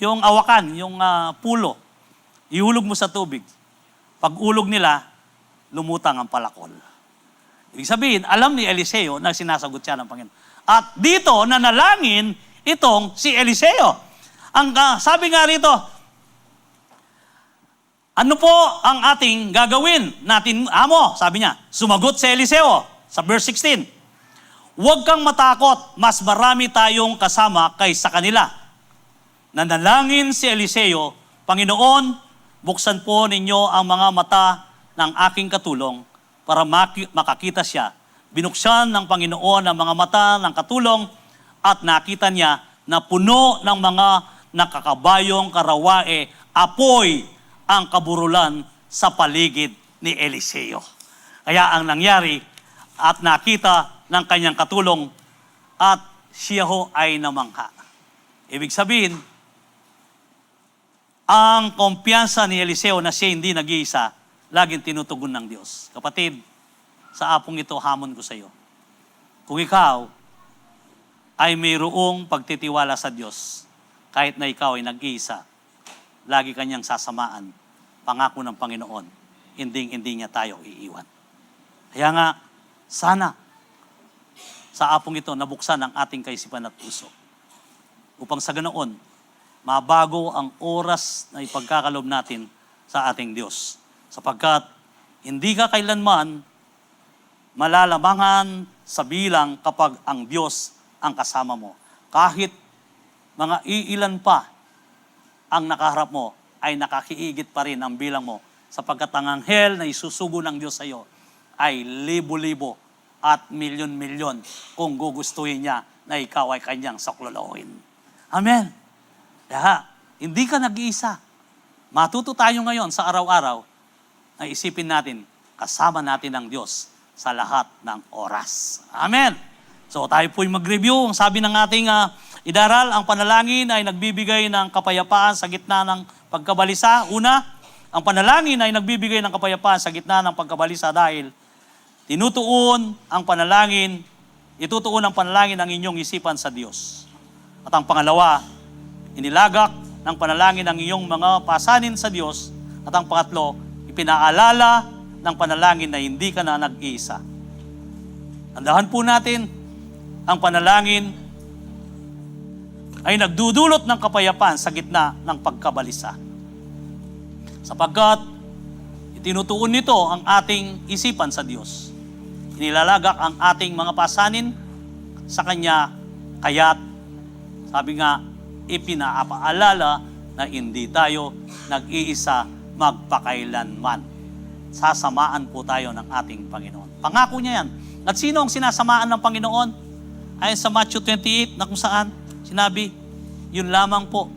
awakan, yung pulo. Ihulog mo sa tubig. Pag ulog nila, lumutang ang palakol. Ibig sabihin, alam ni Eliseo na sinasagot siya ng Panginoon. At dito, nanalangin itong si Eliseo. Ang sabi nga rito, ano po ang ating gagawin natin, amo? Sabi niya, sumagot si Eliseo sa verse 16. Huwag kang matakot, mas marami tayong kasama kaysa kanila. Nanalangin si Eliseo, Panginoon, buksan po ninyo ang mga mata ng aking katulong para makakita siya. Binuksan ng Panginoon ang mga mata ng katulong at nakita niya na puno ng mga nakakabayong karawae, apoy ang kaburulan sa paligid ni Eliseo. Kaya ang nangyari at nakita ng kanyang katulong at siya ho ay namangha. Ibig sabihin, ang kumpiyansa ni Eliseo na siya hindi nag-iisa, laging tinutugon ng Diyos. Kapatid, sa apong ito, hamon ko sa iyo. Kung ikaw ay mayroong pagtitiwala sa Diyos, kahit na ikaw ay nag-iisa, lagi kanyang sasamaan, pangako ng Panginoon, hindi niya tayo iiwan. Kaya nga, sana, sa apong ito, nabuksan ang ating kaisipan at puso. Upang sa ganoon, mabago ang oras na ipagkakalob natin sa ating Diyos. Sapagkat hindi ka kailanman malalamangan sa bilang kapag ang Diyos ang kasama mo. Kahit mga iilan pa ang nakaharap mo, ay nakakiigit pa rin ang bilang mo. Sapagkat ang anghel na isusugo ng Diyos sa iyo ay libo-libo at milyon-milyon kung gugustuhin niya na ikaw ay kanyang saklolohin. Amen. Kaya, hindi ka nag-iisa. Matuto tayo ngayon sa araw-araw na isipin natin, kasama natin ang Diyos sa lahat ng oras. Amen. So tayo po'y mag-review. Ang sabi ng ating idaral, ang panalangin ay nagbibigay ng kapayapaan sa gitna ng pagkabalisa. Una, ang panalangin ay nagbibigay ng kapayapaan sa gitna ng pagkabalisa dahil itutuon ang panalangin ang inyong isipan sa Diyos. At ang pangalawa, inilagak ng panalangin ang iyong mga pasanin sa Diyos. At ang pangatlo, ipinaalala ng panalangin na hindi ka na nag-iisa. Tandaan po natin, ang panalangin ay nagdudulot ng kapayapaan sa gitna ng pagkabalisa. Sapagkat itinutuon nito ang ating isipan sa Diyos. Inilalagak ang ating mga pasanin sa Kanya, kaya't sabi nga, ipinapaalala na hindi tayo nag-iisa magpakailanman. Sasamaan po tayo ng ating Panginoon. Pangako niya yan. At sino ang sinasamaan ng Panginoon? Ayon sa Matthew 28 na kung saan sinabi, yun lamang po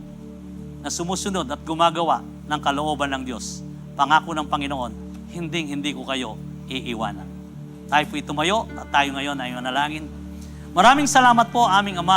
na sumusunod at gumagawa ng kalooban ng Diyos. Pangako ng Panginoon, hindi ko kayo iiwanan. Tayo po itumayo at tayo ngayon ay manalangin. Maraming salamat po aming Ama